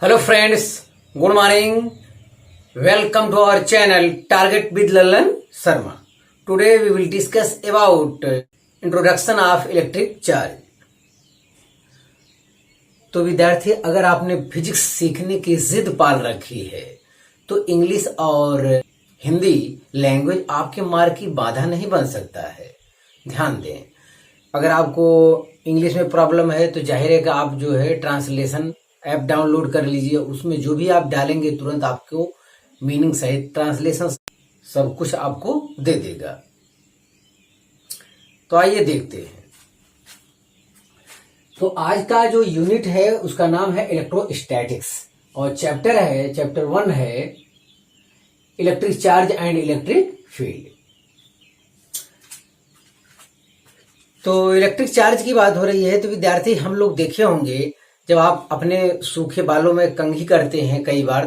Hello friends, good morning. Welcome to our channel Target with Lalan Sharma. Today we will discuss about introduction of electric charge. तो विद्यार्थी, अगर आपने physics सीखने की जिद पाल रखी है तो इंग्लिश और हिंदी लैंग्वेज आपके मार्क की बाधा नहीं बन सकता है। ध्यान दें, अगर आपको इंग्लिश में प्रॉब्लम है तो जाहिर है कि आप जो है ट्रांसलेशन ऐप डाउनलोड कर लीजिए। उसमें जो भी आप डालेंगे तुरंत आपको मीनिंग सहित ट्रांसलेशन सब कुछ आपको दे देगा। तो आइए देखते हैं। तो आज का जो यूनिट है उसका नाम है इलेक्ट्रोस्टैटिक्स और चैप्टर 1 है electric charge and electric field. तो इलेक्ट्रिक चार्ज की बात हो रही है तो विद्यार्थी, हम लोग देखे होंगे जब आप अपने सूखे बालों में कंघी करते हैं कई बार,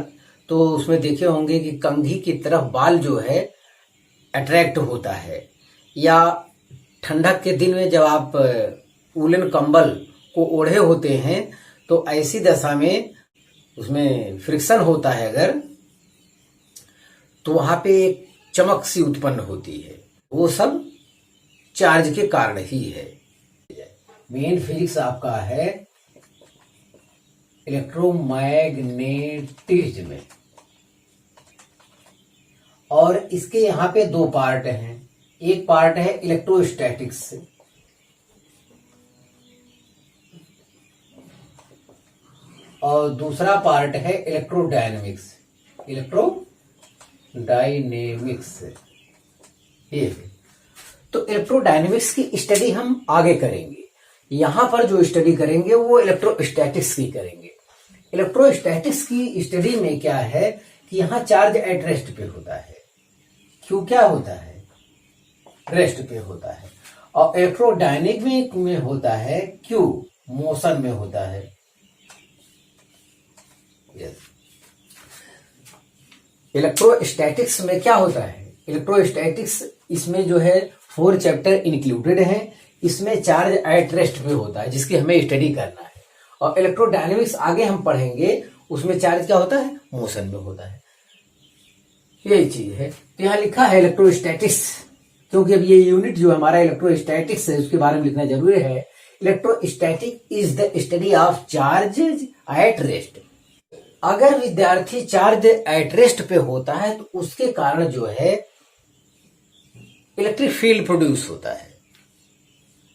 तो उसमें देखे होंगे कि कंघी की तरफ बाल जो है अट्रैक्ट होता है। या ठंडक के दिन में जब आप वूलन कंबल को ओढ़े होते हैं तो ऐसी दशा में उसमें फ्रिक्शन होता है अगर, तो वहां पे एक चमक सी उत्पन्न होती है। वो सब चार्ज के कारण ही है। मेन फिजिक्स आपका है इलेक्ट्रोमैग्नेटिज्म और इसके यहाँ पे दो पार्ट हैं। एक पार्ट है इलेक्ट्रोस्टैटिक्स और दूसरा पार्ट है इलेक्ट्रोडायनेमिक्स। ये तो इलेक्ट्रोडायनेमिक्स की स्टडी हम आगे करेंगे। यहां पर जो स्टडी करेंगे वो इलेक्ट्रोस्टैटिक्स की करेंगे। इलेक्ट्रोस्टैटिक्स की स्टडी में क्या है कि यहां चार्ज एट रेस्ट पे होता है। क्यू क्या होता है? रेस्ट पे होता है। और इलेक्ट्रोडायनेमिक में होता है क्यू मोशन में होता है। इलेक्ट्रोस्टैटिक्स में क्या होता है? इलेक्ट्रोस्टैटिक्स इसमें जो है 4 चैप्टर इंक्लूडेड हैं। इसमें चार्ज एट रेस्ट पे होता है जिसकी हमें स्टडी करना है। और इलेक्ट्रोडायनेमिक्स आगे हम पढ़ेंगे, उसमें चार्ज क्या होता है? मोशन में होता है। यही चीज है। तो यहाँ लिखा है इलेक्ट्रोस्टैटिक्स, क्योंकि अब ये यूनिट जो हमारा इलेक्ट्रोस्टैटिक्स है उसके बारे में लिखना जरूरी है। Electrostatic is the study of charge at rest. अगर विद्यार्थी चार्ज एट रेस्ट पे होता है तो उसके कारण जो है इलेक्ट्रिक फील्ड प्रोड्यूस होता है।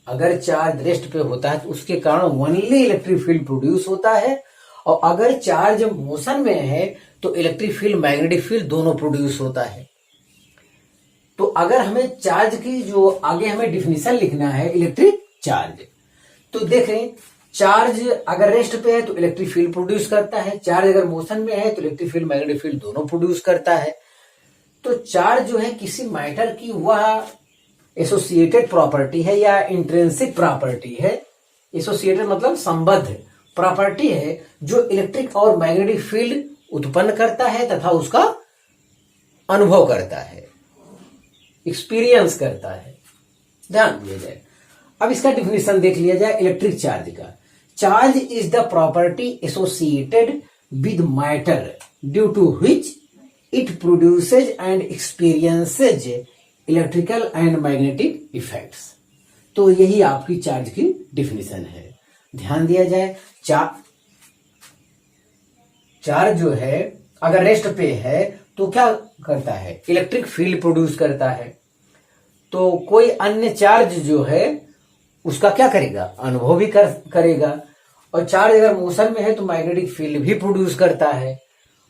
अगर चार्ज रेस्ट पे होता है तो उसके कारण ओनली इलेक्ट्रिक फील्ड प्रोड्यूस होता है। और अगर चार्ज मोशन में है तो इलेक्ट्रिक फील्ड मैग्नेटिक फील्ड दोनों प्रोड्यूस होता है। तो अगर हमें चार्ज की जो आगे हमें डिफिनीशन लिखना है इलेक्ट्रिक चार्ज, तो देख रहे हैं चार्ज अगर रेस्ट पे है तो इलेक्ट्रिक फील्ड प्रोड्यूस करता है। चार्ज अगर मोशन में है तो इलेक्ट्रिक फील्ड मैग्नेटिक फील्ड दोनों प्रोड्यूस करता है। तो चार्ज जो है किसी मैटर की वह एसोसिएटेड प्रॉपर्टी है या इंट्रिंसिक प्रॉपर्टी है। एसोसिएटेड मतलब संबद्ध प्रॉपर्टी है जो इलेक्ट्रिक और मैग्नेटिक फील्ड उत्पन्न करता है तथा उसका अनुभव करता है, एक्सपीरियंस करता है। ध्यान दिया जाए। अब इसका डिफिनीशन देख लिया जाए इलेक्ट्रिक चार्ज का। Charge is the property associated with matter due to which it produces and experiences electrical and magnetic effects. तो यही आपकी चार्ज की डिफिनीशन है। ध्यान दिया जाए, चार्ज जो है अगर रेस्ट पे है तो क्या करता है? इलेक्ट्रिक फील्ड प्रोड्यूस करता है। तो कोई अन्य चार्ज जो है उसका क्या करेगा? अनुभव भी करेगा। और चार्ज अगर मोशन में है तो मैग्नेटिक फील्ड भी प्रोड्यूस करता है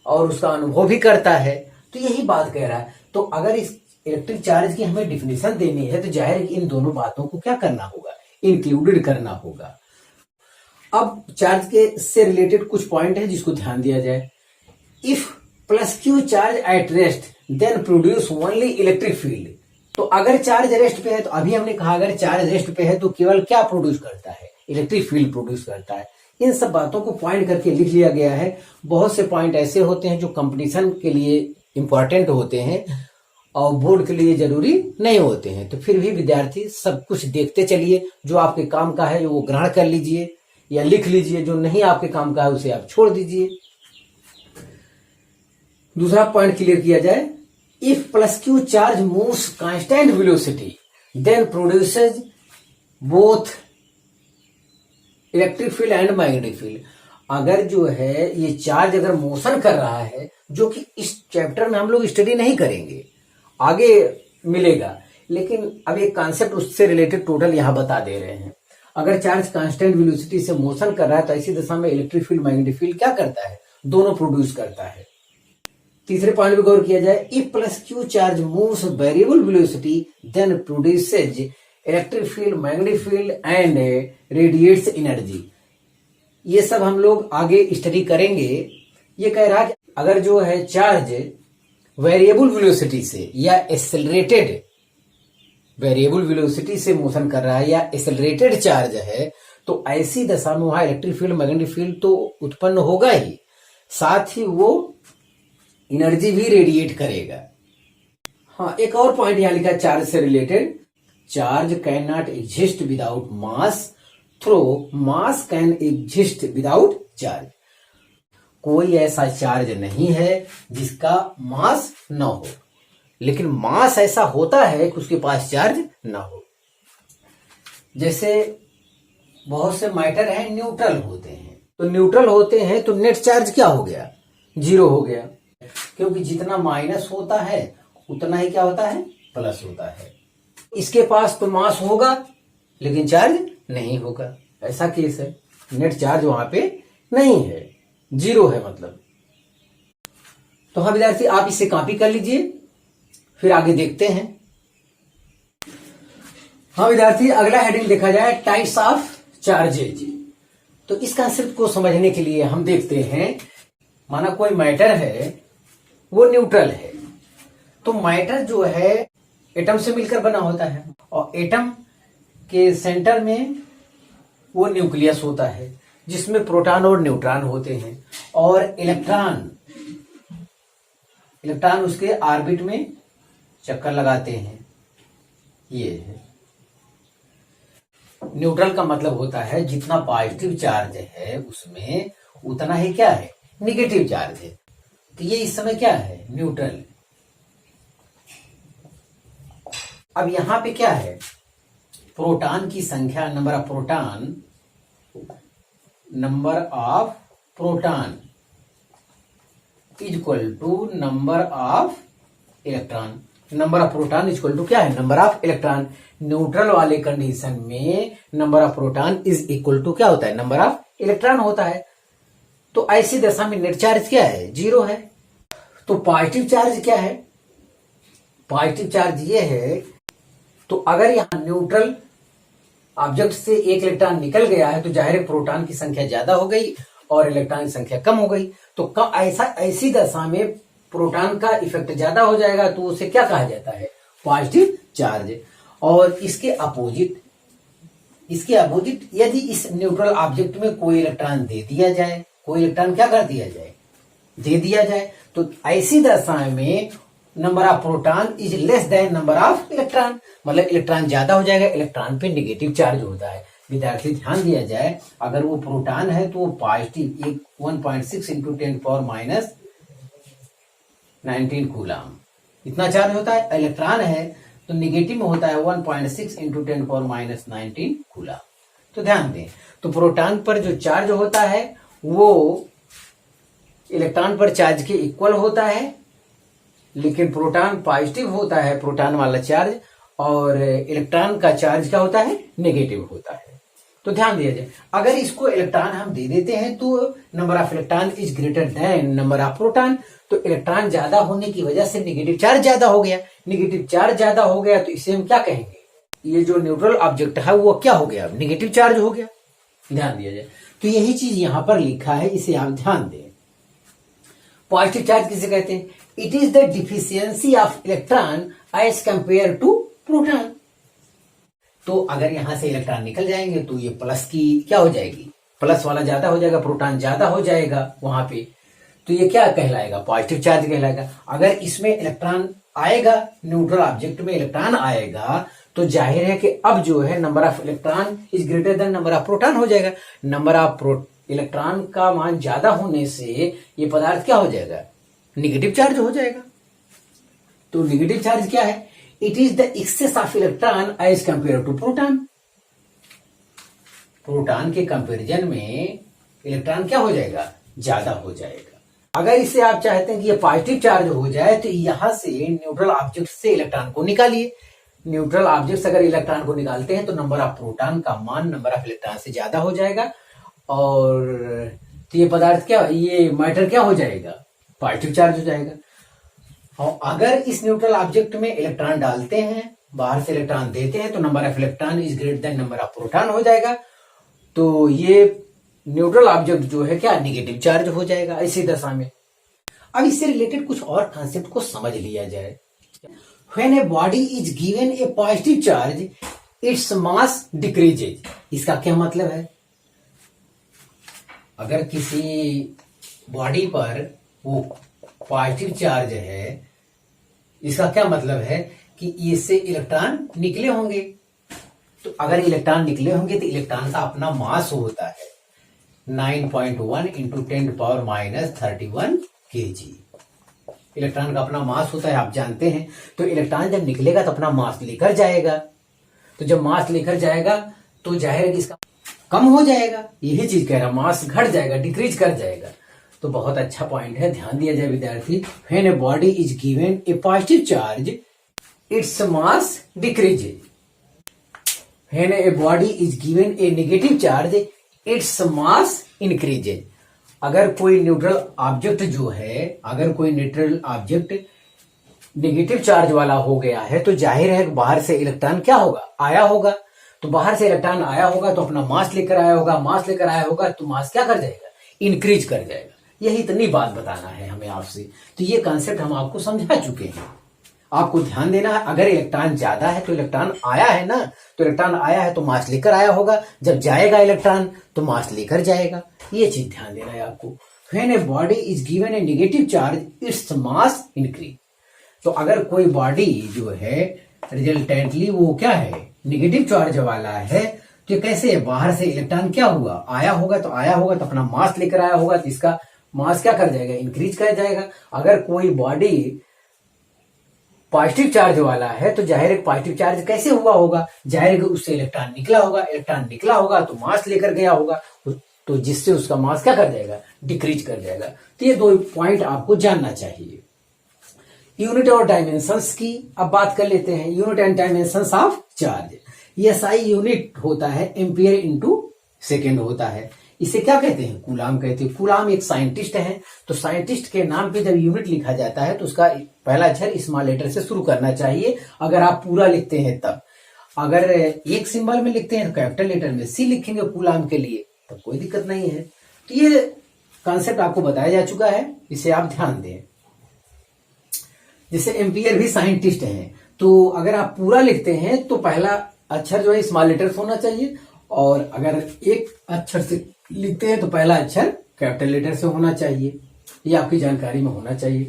और उसका अनुभव भी करता है। तो यही बात कह रहा है। तो अगर इस इलेक्ट्रिक चार्ज की हमें डिफिनीशन देनी है तो जाहिर है कि इन दोनों बातों को क्या करना होगा? इंक्लूडेड करना होगा। अब चार्ज के से रिलेटेड कुछ पॉइंट है जिसको ध्यान दिया जाए। If plus Q charge at rest then produce only electric field. तो अगर चार्ज रेस्ट पे है तो अभी हमने कहा अगर चार्ज रेस्ट पे है तो केवल क्या प्रोड्यूस करता है? इलेक्ट्रिक फील्ड प्रोड्यूस करता है। इन सब बातों को पॉइंट करके लिख लिया गया है। बहुत से पॉइंट ऐसे होते हैं जो कंपटीशन के लिए इंपॉर्टेंट होते हैं और बोर्ड के लिए जरूरी नहीं होते हैं। तो फिर भी विद्यार्थी सब कुछ देखते चलिए। जो आपके काम का है वो ग्रहण कर लीजिए या लिख लीजिए, जो नहीं आपके काम का है उसे आप छोड़ दीजिए। दूसरा पॉइंट क्लियर किया जाए, if plus Q charge moves constant velocity then produces both electric field and magnetic field. अगर जो है ये चार्ज अगर मोशन कर रहा है, जो कि इस चैप्टर में हम लोग स्टडी नहीं करेंगे, आगे मिलेगा, लेकिन अब एक कॉन्सेप्ट उससे रिलेटेड टोटल यहां बता दे रहे हैं। अगर चार्ज कांस्टेंट वेलोसिटी से मोशन कर रहा है तो ऐसी दशा में इलेक्ट्रिक फील्ड मैग्नेटिक फील्ड क्या करता है, दोनों प्रोड्यूस करता है। तीसरे पॉइंट पे गौर किया जाए, if plus Q charge moves variable velocity then produces electric field magnetic field and radiates energy. ये सब हम लोग आगे स्टडी करेंगे। ये कह रहा है कि अगर जो है चार्ज वेरिएबल वेलोसिटी से या एक्सेलरेटेड वेरिएबल वेलोसिटी से मोशन कर रहा है या एक्सेलरेटेड चार्ज है, तो ऐसी दशा में वहां इलेक्ट्रिक फील्ड मैग्नेटिक फील्ड तो उत्पन्न होगा ही, साथ ही वो एनर्जी भी रेडिएट करेगा। हाँ, एक और पॉइंट यहां लिखा चार्ज से related, charge can not exist without mass though mass can exist without charge. कोई ऐसा चार्ज नहीं है जिसका मास न हो, लेकिन मास ऐसा होता है कि उसके पास चार्ज ना हो। जैसे बहुत से मैटर है न्यूट्रल होते हैं, तो न्यूट्रल होते हैं तो नेट चार्ज क्या हो गया, 0 हो गया, क्योंकि जितना माइनस होता है उतना ही क्या होता है, प्लस होता है। इसके पास तो मास होगा लेकिन चार्ज नहीं होगा, ऐसा केस है, नेट चार्ज वहां पे नहीं है, 0 है मतलब। तो हाँ विद्यार्थी, आप इसे कॉपी कर लीजिए, फिर आगे देखते हैं। हाँ विद्यार्थी, अगला हेडिंग देखा जाए, टाइप्स ऑफ चार्जेज। तो इस कंसेप्ट को समझने के लिए हम देखते हैं, माना कोई मैटर है वो न्यूट्रल है, तो मैटर जो है एटम से मिलकर बना होता है, और एटम के सेंटर में वो न्यूक्लियस होता है जिसमें प्रोटॉन और न्यूट्रॉन होते हैं, और इलेक्ट्रॉन उसके ऑर्बिट में चक्कर लगाते हैं। ये है न्यूट्रल का मतलब होता है जितना पॉजिटिव चार्ज है उसमें उतना ही क्या है, निगेटिव चार्ज है। तो ये इस समय क्या है, न्यूट्रल। अब यहां पे क्या है, प्रोटॉन की संख्या, number of proton equal to number of electron. Number of proton equal to क्या है, नंबर ऑफ इलेक्ट्रॉन। न्यूट्रल वाले कंडीशन में number of proton is equal to क्या होता है, नंबर ऑफ इलेक्ट्रॉन होता है। तो ऐसी दशा में नेट चार्ज क्या है, 0 है। तो पॉजिटिव चार्ज क्या है, पॉजिटिव चार्ज ये है, तो अगर यहां न्यूट्रल ऑब्जेक्ट से एक इलेक्ट्रॉन निकल गया है तो जाहिर है प्रोटॉन की संख्या ज्यादा हो गई और इलेक्ट्रॉन की संख्या कम हो गई। तो ऐसी दशा में प्रोटॉन का इफेक्ट ज्यादा हो जाएगा, तो उसे क्या कहा जाता है, पॉजिटिव चार्ज। और इसके अपोजिट यदि इस न्यूट्रल ऑब्जेक्ट में कोई इलेक्ट्रॉन दे दिया जाए, कोई इलेक्ट्रॉन क्या कर दिया जाए, दे दिया जाए, तो ऐसी दशा में number of proton is less than number of electron, मतलब इलेक्ट्रॉन ज्यादा हो जाएगा, इलेक्ट्रॉन पे नेगेटिव चार्ज होता है। विद्यार्थी ध्यान दिया जाए, अगर वो प्रोटॉन है तो वो पॉजिटिव 1.6 इंटू 10⁻19 कूलम इतना चार्ज होता है। इलेक्ट्रॉन है तो निगेटिव में होता है 1.6 इंटू 10⁻19 कूलम। तो ध्यान दें, तो प्रोटॉन पर जो चार्ज होता है वो इलेक्ट्रॉन पर चार्ज के इक्वल होता है, लेकिन प्रोटॉन पॉजिटिव होता है, प्रोटॉन वाला चार्ज, और इलेक्ट्रॉन का चार्ज क्या होता है, नेगेटिव होता है। तो ध्यान दिया जाए, अगर इसको इलेक्ट्रॉन हम दे देते हैं तो number of electron is greater than number of proton, तो इलेक्ट्रॉन ज्यादा होने की वजह से नेगेटिव चार्ज ज्यादा हो गया। नेगेटिव चार्ज ज्यादा हो गया तो इसे हम क्या कहेंगे, ये जो न्यूट्रल ऑब्जेक्ट है वो क्या हो गया, नेगेटिव चार्ज हो गया। ध्यान दिया जाए, तो यही चीज यहां पर लिखा है, इसे आप ध्यान दें। पॉजिटिव चार्ज किसे कहते हैं, it is the deficiency of electron as compare to proton. तो अगर यहां से इलेक्ट्रॉन निकल जाएंगे तो ये प्लस की क्या हो जाएगी, प्लस वाला ज्यादा हो जाएगा, प्रोटॉन ज्यादा हो जाएगा वहां पे, तो ये क्या कहलाएगा, पॉजिटिव चार्ज कहलाएगा। अगर इसमें इलेक्ट्रॉन आएगा, न्यूट्रल ऑब्जेक्ट में इलेक्ट्रॉन आएगा, तो जाहिर है कि अब जो है number of electron is greater than number of proton हो जाएगा। नंबर ऑफ इलेक्ट्रॉन का मान ज्यादा होने से ये पदार्थ क्या हो जाएगा, निगेटिव चार्ज हो जाएगा। तो निगेटिव चार्ज क्या है? It is the excess of electron as compare to proton. Proton के कंपैरिजन में इलेक्ट्रॉन क्या हो जाएगा? ज्यादा हो जाएगा। अगर इसे आप चाहते हैं कि ये पॉजिटिव चार्ज हो जाए तो यहां से न्यूट्रल ऑब्जेक्ट से इलेक्ट्रॉन को निकालिए। न्यूट्रल ऑब्जेक्ट से अगर इलेक्ट्रॉन को निकालते हैं तो नंबर ऑफ प्रोटॉन का मान नंबर ऑफ इलेक्ट्रॉन से ज्यादा हो जाएगा, और तो ये पदार्थ क्या, ये मैटर क्या हो जाएगा? पॉजिटिव चार्ज हो जाएगा। और अगर इस न्यूट्रल ऑब्जेक्ट में इलेक्ट्रॉन डालते हैं, बाहर से इलेक्ट्रॉन देते हैं, तो number of electron is greater than number of proton हो जाएगा। तो ये न्यूट्रल ऑब्जेक्ट जो है क्या, निगेटिव चार्ज हो जाएगा इसी दशा में। अब इससे रिलेटेड कुछ और कॉन्सेप्ट को समझ लिया जाए। When a body is given a positive charge, its mass decreases। इसका क्या मतलब है? अगर किसी बॉडी पर वो पॉजिटिव चार्ज है, इसका क्या मतलब है कि इससे इलेक्ट्रॉन निकले होंगे। तो अगर इलेक्ट्रॉन निकले होंगे तो इलेक्ट्रॉन का अपना मास होता है 9.1 इंटू 10⁻31 kg। इलेक्ट्रॉन का अपना मास होता है, आप जानते हैं। तो इलेक्ट्रॉन जब निकलेगा तो अपना मास लेकर जाएगा। तो जब मास लेकर जाएगा तो जाहिर है कि इसका कम हो जाएगा। यही चीज कह रहा, मास घट जाएगा, डिक्रीज कर जाएगा। तो बहुत अच्छा पॉइंट है, ध्यान दिया जाए विद्यार्थी। When a body is given A positive charge, its mass decreases. When a body is given A negative charge, its mass increases. अगर कोई न्यूट्रल ऑब्जेक्ट जो है, अगर कोई न्यूट्रल ऑब्जेक्ट नेगेटिव चार्ज वाला हो गया है तो जाहिर है बाहर से इलेक्ट्रॉन क्या होगा, आया होगा। तो बाहर से इलेक्ट्रॉन आया होगा तो अपना मास लेकर आया होगा, मास लेकर आया होगा तो मास क्या कर जाएगा, इंक्रीज कर जाएगा। यही इतनी बात बताना है हमें आपसे। तो ये कॉन्सेप्ट हम आपको समझा चुके हैं। आपको ध्यान देना है, अगर इलेक्ट्रॉन ज्यादा है तो इलेक्ट्रॉन आया है ना, तो इलेक्ट्रॉन आया है तो मास लेकर आया होगा, जब जाएगा इलेक्ट्रॉन तो मास लेकर जाएगा। ये चीज ध्यान देना है आपको। When a body is given A negative charge, its mass increase. तो अगर कोई बॉडी जो है रिजल्टेंटली वो क्या है, नेगेटिव चार्ज वाला है, तो कैसे है, बाहर से इलेक्ट्रॉन क्या हुआ, आया होगा तो अपना मास लेकर आया होगा, तो इसका मास क्या कर जाएगा, इंक्रीज कर जाएगा। अगर कोई बॉडी पॉजिटिव चार्ज वाला है तो जाहिर है पॉजिटिव चार्ज कैसे हुआ होगा, जाहिर है उससे इलेक्ट्रॉन निकला होगा, इलेक्ट्रॉन निकला होगा तो मास लेकर गया होगा, तो जिससे उसका मास क्या कर जाएगा, डिक्रीज कर जाएगा। तो ये दो पॉइंट आपको जानना चाहिए। यूनिट और डायमेंशंस की अब बात कर लेते हैं। Unit and dimensions of charge. SI unit होता है एम्पियर इंटू सेकेंड होता है। इसे क्या कहते हैं, कूलाम कहते हैं। कूलाम एक साइंटिस्ट है, तो साइंटिस्ट के नाम पे जब यूनिट लिखा जाता है तो उसका पहला अक्षर स्मॉल लेटर से शुरू करना चाहिए। अगर आप पूरा लिखते हैं तब, अगर एक सिंबल में लिखते हैं तो कैपिटल लेटर में सी लिखेंगे कूलाम के लिए, तब कोई दिक्कत नहीं है। तो ये कॉन्सेप्ट आपको बताया जा चुका है, इसे आप ध्यान दें। जैसे एम्पियर भी साइंटिस्ट हैं, तो अगर आप पूरा लिखते हैं तो पहला अक्षर जो है स्मॉल लेटर होना चाहिए, और अगर एक अक्षर से लिखते हैं तो पहला अक्षर कैपिटल लेटर से होना चाहिए। ये आपकी जानकारी में होना चाहिए।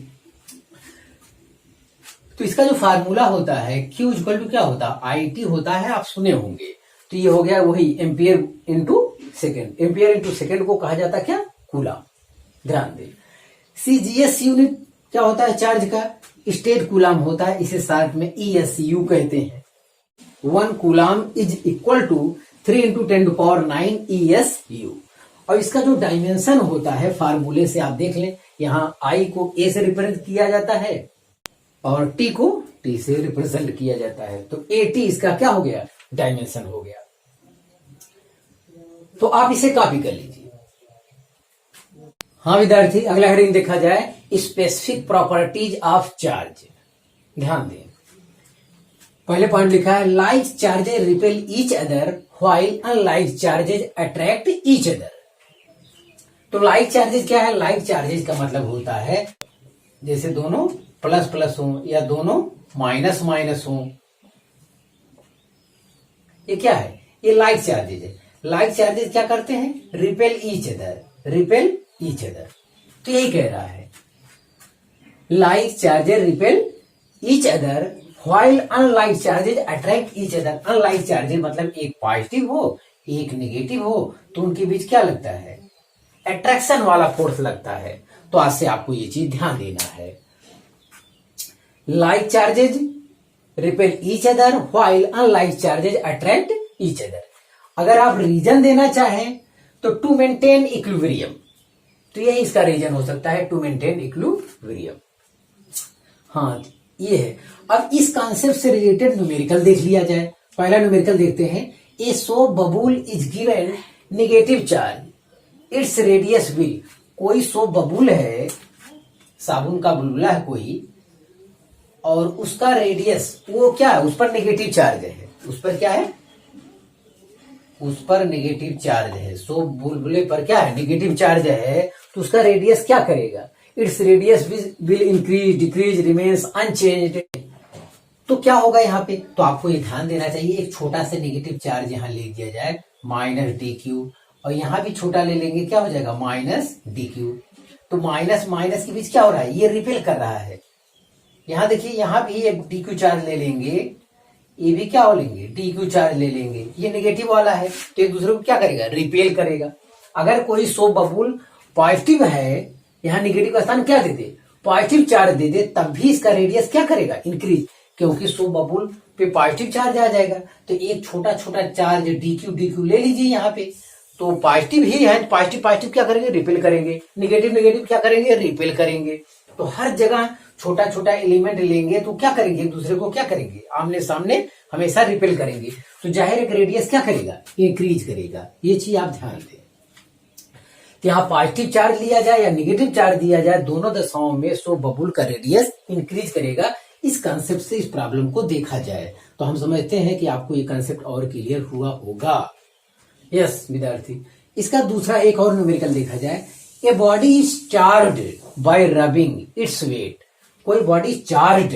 तो इसका जो फार्मूला होता है Q इक्वल टू क्या होता है, IT होता है, आप सुने होंगे। तो ये हो गया वही ampere into second. Ampere into second को कहा जाता है क्या, कूलाम। ध्यान दें। CGS यूनिट क्या होता है चार्ज का, स्टेट कूलाम होता है। इसे साथ में ESU कहते हैं। 1 coulomb is equal to 3 into 10⁹ ESU। और इसका जो डायमेंशन होता है फार्मूले से आप देख लें, यहां I को A से रिप्रेजेंट किया जाता है और T को T से रिप्रेजेंट किया जाता है। तो AT इसका क्या हो गया, डायमेंशन हो गया। तो आप इसे कॉपी कर लीजिए। हाँ विद्यार्थी, अगला हेडिंग देखा जाए, स्पेसिफिक प्रॉपर्टीज ऑफ चार्ज। ध्यान दें, पहले पॉइंट लिखा है like charges repel each other while unlike charges attract each other. तो लाइक चार्जेज क्या है, लाइक चार्जेज का मतलब होता है जैसे दोनों प्लस प्लस हो या दोनों माइनस माइनस हो। ये क्या है, ये लाइक चार्जेज है। लाइक चार्जेज क्या करते हैं, repel each other, repel each other. तो यही कह रहा है like charges repel each other while unlike charges attract each other. Unlike charges मतलब एक पॉजिटिव हो एक नेगेटिव हो, तो उनके बीच क्या लगता है, अट्रैक्शन वाला फोर्स लगता है। तो आज से आपको ये चीज ध्यान देना है। Like charges repel each other while unlike charges attract each other. अगर आप रीजन देना चाहें तो टू मेंटेन इक्विलिब्रियम, तो यही इसका रीजन हो सकता है, टू मेंटेन इक्विलिब्रियम। हाँ ये है। अब इस कॉन्सेप्ट से रिलेटेड न्यूमेरिकल देख लिया जाए। पहला न्यूमेरिकल देखते हैं। ए सोप बबूल is given negative charge, its radius will. कोई सोप बबूल है, साबुन का बुलबुला है कोई, और उसका रेडियस वो क्या है, उस पर नेगेटिव चार्ज है। उस पर क्या है, उस पर नेगेटिव चार्ज है। सोप बुलबुले पर क्या है, नेगेटिव चार्ज है। तो उसका रेडियस क्या करेगा, its radius will increase decrease remains unchanged. तो क्या होगा यहाँ पे, तो आपको ये ध्यान देना चाहिए। एक छोटा सा नेगेटिव चार्ज यहाँ ले दिया जाए माइनस डी क्यू, और यहाँ भी छोटा ले लेंगे, क्या हो जाएगा माइनस डी क्यू। तो माइनस माइनस के बीच क्या हो रहा है, ये रिपेल कर रहा है। यहाँ देखिए, यहाँ भी एक डी क्यू चार्ज ले लेंगे, ये भी क्या हो लेंगे, डी क्यू चार्ज ले लेंगे। ये नेगेटिव वाला है तो एक दूसरे को क्या करेगा, रिपेल करेगा। अगर कोई सोप बबूल पॉजिटिव है, यहाँ नेगेटिव का स्थान क्या दे दे, पॉजिटिव चार्ज दे दे, तब भी इसका रेडियस क्या करेगा, इंक्रीज, क्योंकि सोप बबूल पे पॉजिटिव चार्ज आ जाएगा। तो एक छोटा छोटा चार्ज डी क्यू ले लीजिए यहाँ पे। तो पॉजिटिव ही है, पॉजिटिव पॉजिटिव क्या करेंगे, रिपेल करेंगे, नेगेटिव नेगेटिव क्या करेंगे, रिपेल करेंगे। तो हर जगह छोटा छोटा एलिमेंट लेंगे तो क्या करेंगे, एक दूसरे को क्या करेंगे, आमने सामने हमेशा रिपेल करेंगे। तो जाहिर एक रेडियस क्या करेगा, इंक्रीज करेगा। ये चीज आप ध्यान दें। तो यहाँ पॉजिटिव चार्ज लिया जाए या नेगेटिव चार्ज दिया जाए, दोनों दशाओं में सोप बबूल का रेडियस इंक्रीज करेगा। इस कंसेप्ट से इस प्रॉब्लम को देखा जाए तो हम समझते हैं कि आपको ये कंसेप्ट और क्लियर हुआ होगा। यस विद्यार्थी, इसका दूसरा एक और न्यूमेरिकल देखा जाए। A body is charged bye rubbing its weight. कोई बॉडी चार्ज्ड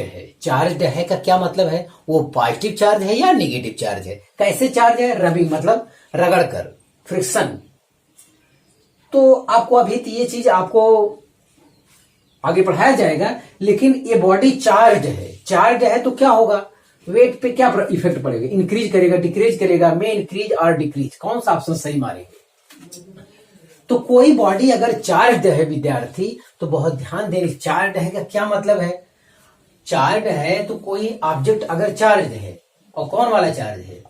है का क्या मतलब है, वो पॉजिटिव चार्ज है या नेगेटिव चार्ज है। कैसे चार्ज है, रबिंग मतलब रगड़कर, फ्रिक्शन। तो आपको अभी ये चीज आपको आगे पढ़ाया जाएगा, लेकिन ये बॉडी चार्ज है तो क्या होगा, वेट पे क्या इफेक्ट पड़ेगा, इंक्रीज करेगा डिक्रीज करेगा, में इंक्रीज और डिक्रीज, कौन सा ऑप्शन सही मारेंगे। तो कोई बॉडी अगर चार्ज है विद्यार्थी, तो बहुत ध्यान दें, चार्ज है का क्या मतलब है। चार्ज है तो कोई ऑब्जेक्ट अगर चार्ज है, और कौन वाला चार्ज है,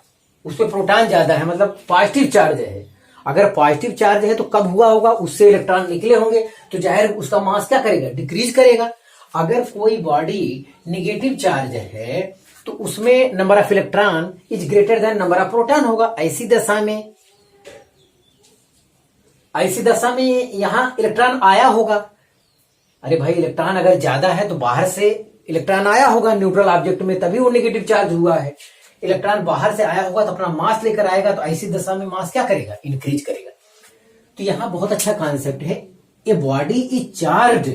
उस पर प्रोटॉन ज्यादा है, मतलब पॉजिटिव चार्ज है। अगर पॉजिटिव चार्ज है तो कब हुआ होगा, उससे इलेक्ट्रॉन निकले होंगे, तो जाहिर उसका मास क्या करेगा, डिक्रीज करेगा। अगर कोई बॉडी नेगेटिव चार्ज है तो उसमें number of electron is greater than number of proton होगा। ऐसी दशा में यहां इलेक्ट्रॉन आया होगा। अरे भाई, इलेक्ट्रॉन अगर ज्यादा है तो बाहर से इलेक्ट्रॉन आया होगा न्यूट्रल ऑब्जेक्ट में, तभी वो नेगेटिव चार्ज हुआ है। इलेक्ट्रॉन बाहर से आया होगा तो अपना मास लेकर आएगा, तो ऐसी दशा में मास क्या करेगा, इंक्रीज करेगा। तो यहां बहुत अच्छा कॉन्सेप्ट है, a body is charged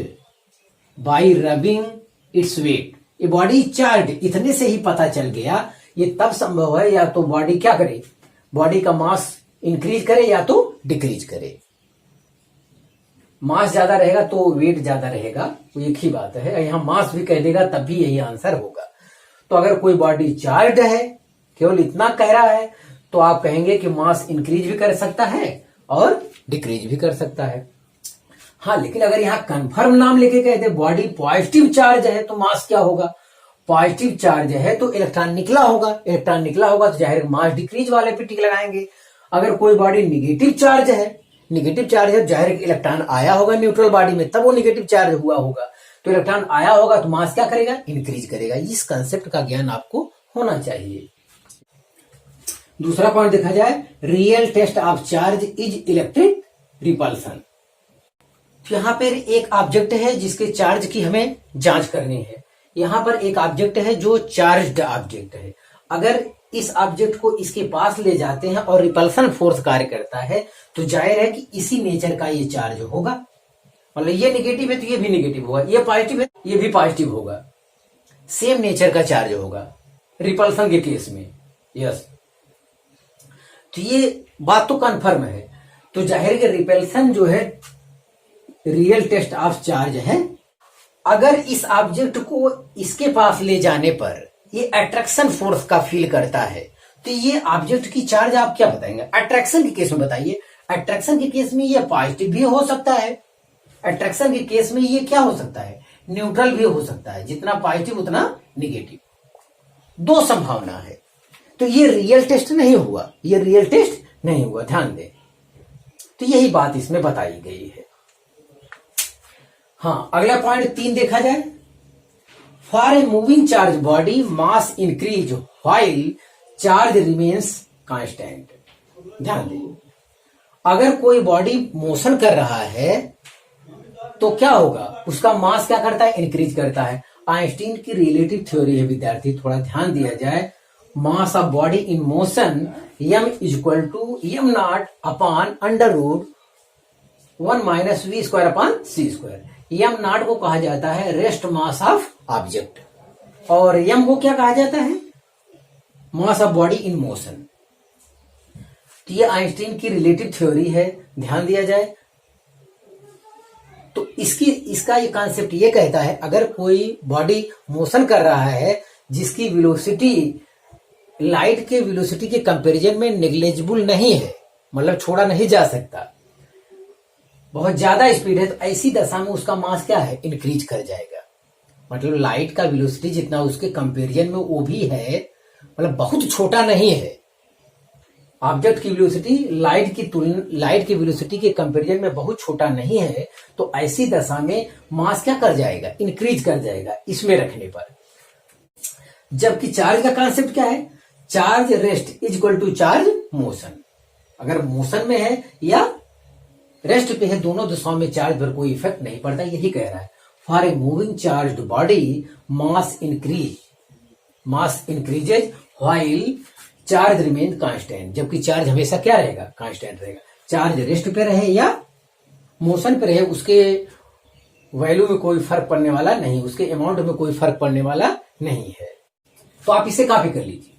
bye rubbing its weight. A body charge, इतने से ही पता चल गया, ये तब संभव है या तो बॉडी क्या करे, बॉडी का मास इंक्रीज करे या तो डिक्रीज करे। मास ज्यादा रहेगा तो वेट ज्यादा रहेगा, वो एक ही बात है। यहां मास भी कह देगा तब भी यही आंसर होगा। तो अगर कोई बॉडी चार्ज है, केवल इतना कह रहा है, तो आप कहेंगे कि मास इंक्रीज भी कर सकता है और डिक्रीज भी कर सकता है। हाँ, लेकिन अगर यहाँ कंफर्म नाम लेके कहते बॉडी पॉजिटिव चार्ज है, तो मास क्या होगा, पॉजिटिव चार्ज है तो इलेक्ट्रॉन निकला होगा, तो जाहिर मास डिक्रीज वाले पे टिक लगाएंगे। अगर कोई बॉडी निगेटिव चार्ज है, जाहिर इलेक्ट्रॉन आया होगा न्यूट्रल बॉडी में, तब वो निगेटिव चार्ज हुआ होगा। तो इलेक्ट्रॉन आया होगा तो मास क्या करेगा, इंक्रीज करेगा। इस कंसेप्ट का ज्ञान आपको होना चाहिए। दूसरा पॉइंट देखा जाए, real test of charge is electric repulsion. यहां पर एक ऑब्जेक्ट है जिसके चार्ज की हमें जांच करनी है। यहां पर एक ऑब्जेक्ट है जो चार्ज्ड ऑब्जेक्ट है। अगर इस ऑब्जेक्ट को इसके पास ले जाते हैं और रिपल्सन फोर्स कार्य करता है, तो जाहिर है कि इसी नेचर का ये चार्ज होगा। मतलब ये नेगेटिव है तो ये भी नेगेटिव होगा, ये पॉजिटिव है ये भी पॉजिटिव होगा, सेम नेचर का चार्ज होगा रिपल्सन के केस में। यस, तो ये बात तो कंफर्म है। तो जाहिर है रिपल्सन जो है रियल टेस्ट ऑफ चार्ज है। अगर इस ऑब्जेक्ट को इसके पास ले जाने पर ये अट्रैक्शन फोर्स का फील करता है, तो ये ऑब्जेक्ट की चार्ज आप क्या बताएंगे, अट्रैक्शन के केस में बताइए। अट्रैक्शन के केस में ये पॉजिटिव भी हो सकता है, अट्रैक्शन के केस में ये क्या हो सकता है, न्यूट्रल भी हो सकता है, जितना पॉजिटिव उतना निगेटिव, दो संभावना है। तो ये रियल टेस्ट नहीं हुआ, ये रियल टेस्ट नहीं हुआ, ध्यान दें। तो यही बात इसमें बताई गई है। हाँ, अगला पॉइंट 3 देखा जाए। For a moving charge body mass increase while charge remains constant. ध्यान दें, अगर कोई बॉडी मोशन कर रहा है तो क्या होगा, उसका मास क्या करता है, इंक्रीज करता है। आइंस्टीन की रिलेटिव थ्योरी है विद्यार्थी, थोड़ा ध्यान दिया जाए। Mass of body in motion m equal to m not upon under root 1 minus v square upon c square. m not को कहा जाता है रेस्ट मास ऑफ ऑब्जेक्ट, और m को क्या कहा जाता है, mass of body in motion. तो ये आइंस्टीन की रिलेटिव थ्योरी है, ध्यान दिया जाए। तो इसका ये कॉन्सेप्ट ये कहता है, अगर कोई बॉडी मोशन कर रहा है जिसकी वेलोसिटी लाइट के वेलोसिटी के कंपैरिजन में नेग्लिजिबल नहीं है, मतलब छोड़ा नहीं जा सकता, बहुत ज्यादा स्पीड है, तो ऐसी दशा में उसका मास क्या है, इंक्रीज कर जाएगा। मतलब लाइट का वेलोसिटी जितना उसके कंपैरिजन में वो भी है, मतलब बहुत छोटा नहीं है। ऑब्जेक्ट की वेलोसिटी लाइट की वेलोसिटी के कंपैरिजन में बहुत छोटा नहीं है, तो ऐसी दशा में मास क्या कर जाएगा, इंक्रीज कर जाएगा इसमें रखने पर। जबकि चार्ज का कांसेप्ट क्या है, charge rest is equal to charge motion. अगर मोशन में है या रेस्ट पे है, दोनों दिशाओं में चार्ज पर कोई इफेक्ट नहीं पड़ता, यही कह रहा है। For a moving charge body mass increases while charge remain constant. जबकि चार्ज हमेशा क्या रहेगा, कांस्टेंट रहेगा। चार्ज रेस्ट पे रहे या मोशन पे रहे, उसके वैल्यू में कोई फर्क पड़ने वाला नहीं, उसके अमाउंट में कोई फर्क पड़ने वाला नहीं है। तो आप इसे कॉपी कर लीजिए।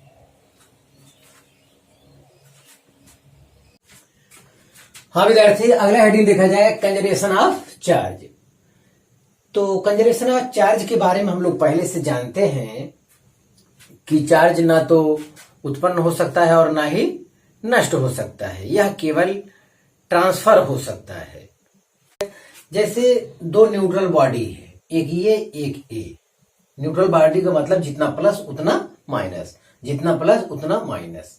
हाँ विद्यार्थी, अगला हेडिंग देखा जाए, कंजर्वेशन ऑफ चार्ज। तो कंजर्वेशन ऑफ चार्ज के बारे में हम लोग पहले से जानते हैं कि चार्ज ना तो उत्पन्न हो सकता है और ना ही नष्ट हो सकता है, यह केवल ट्रांसफर हो सकता है। जैसे दो न्यूट्रल बॉडी है, एक ये एक ए। न्यूट्रल बॉडी का मतलब जितना प्लस उतना माइनस, जितना प्लस उतना माइनस।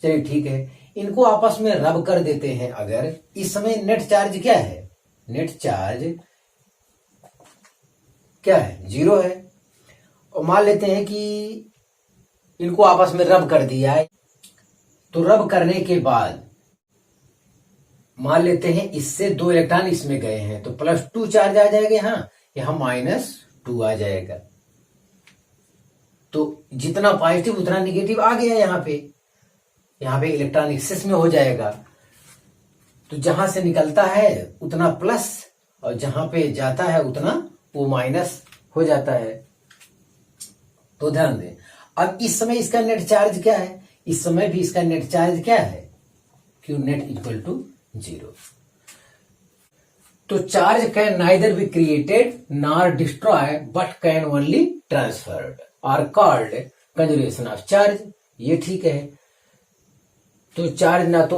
चलिए ठीक है, इनको आपस में रब कर देते हैं। अगर इस समय नेट चार्ज क्या है, नेट चार्ज क्या है, 0 है। और मान लेते हैं कि इनको आपस में रब कर दिया है, तो रब करने के बाद मान लेते हैं इससे 2 इलेक्ट्रॉन इसमें गए हैं, तो +2 चार्ज आ जाएगा, यहां -2 आ जाएगा। तो जितना पॉजिटिव उतना निगेटिव आ गया यहाँ पे इलेक्ट्रॉन एक्सेस में हो जाएगा। तो जहां से निकलता है उतना प्लस, और जहां पे जाता है उतना वो माइनस हो जाता है। तो ध्यान दें, अब इस समय इसका नेट चार्ज क्या है, इस समय भी इसका नेट चार्ज क्या है, Q नेट इक्वल टू 0। तो charge can neither be created nor destroy but can only transferred are called conservation of charge. ये ठीक है। तो चार्ज ना तो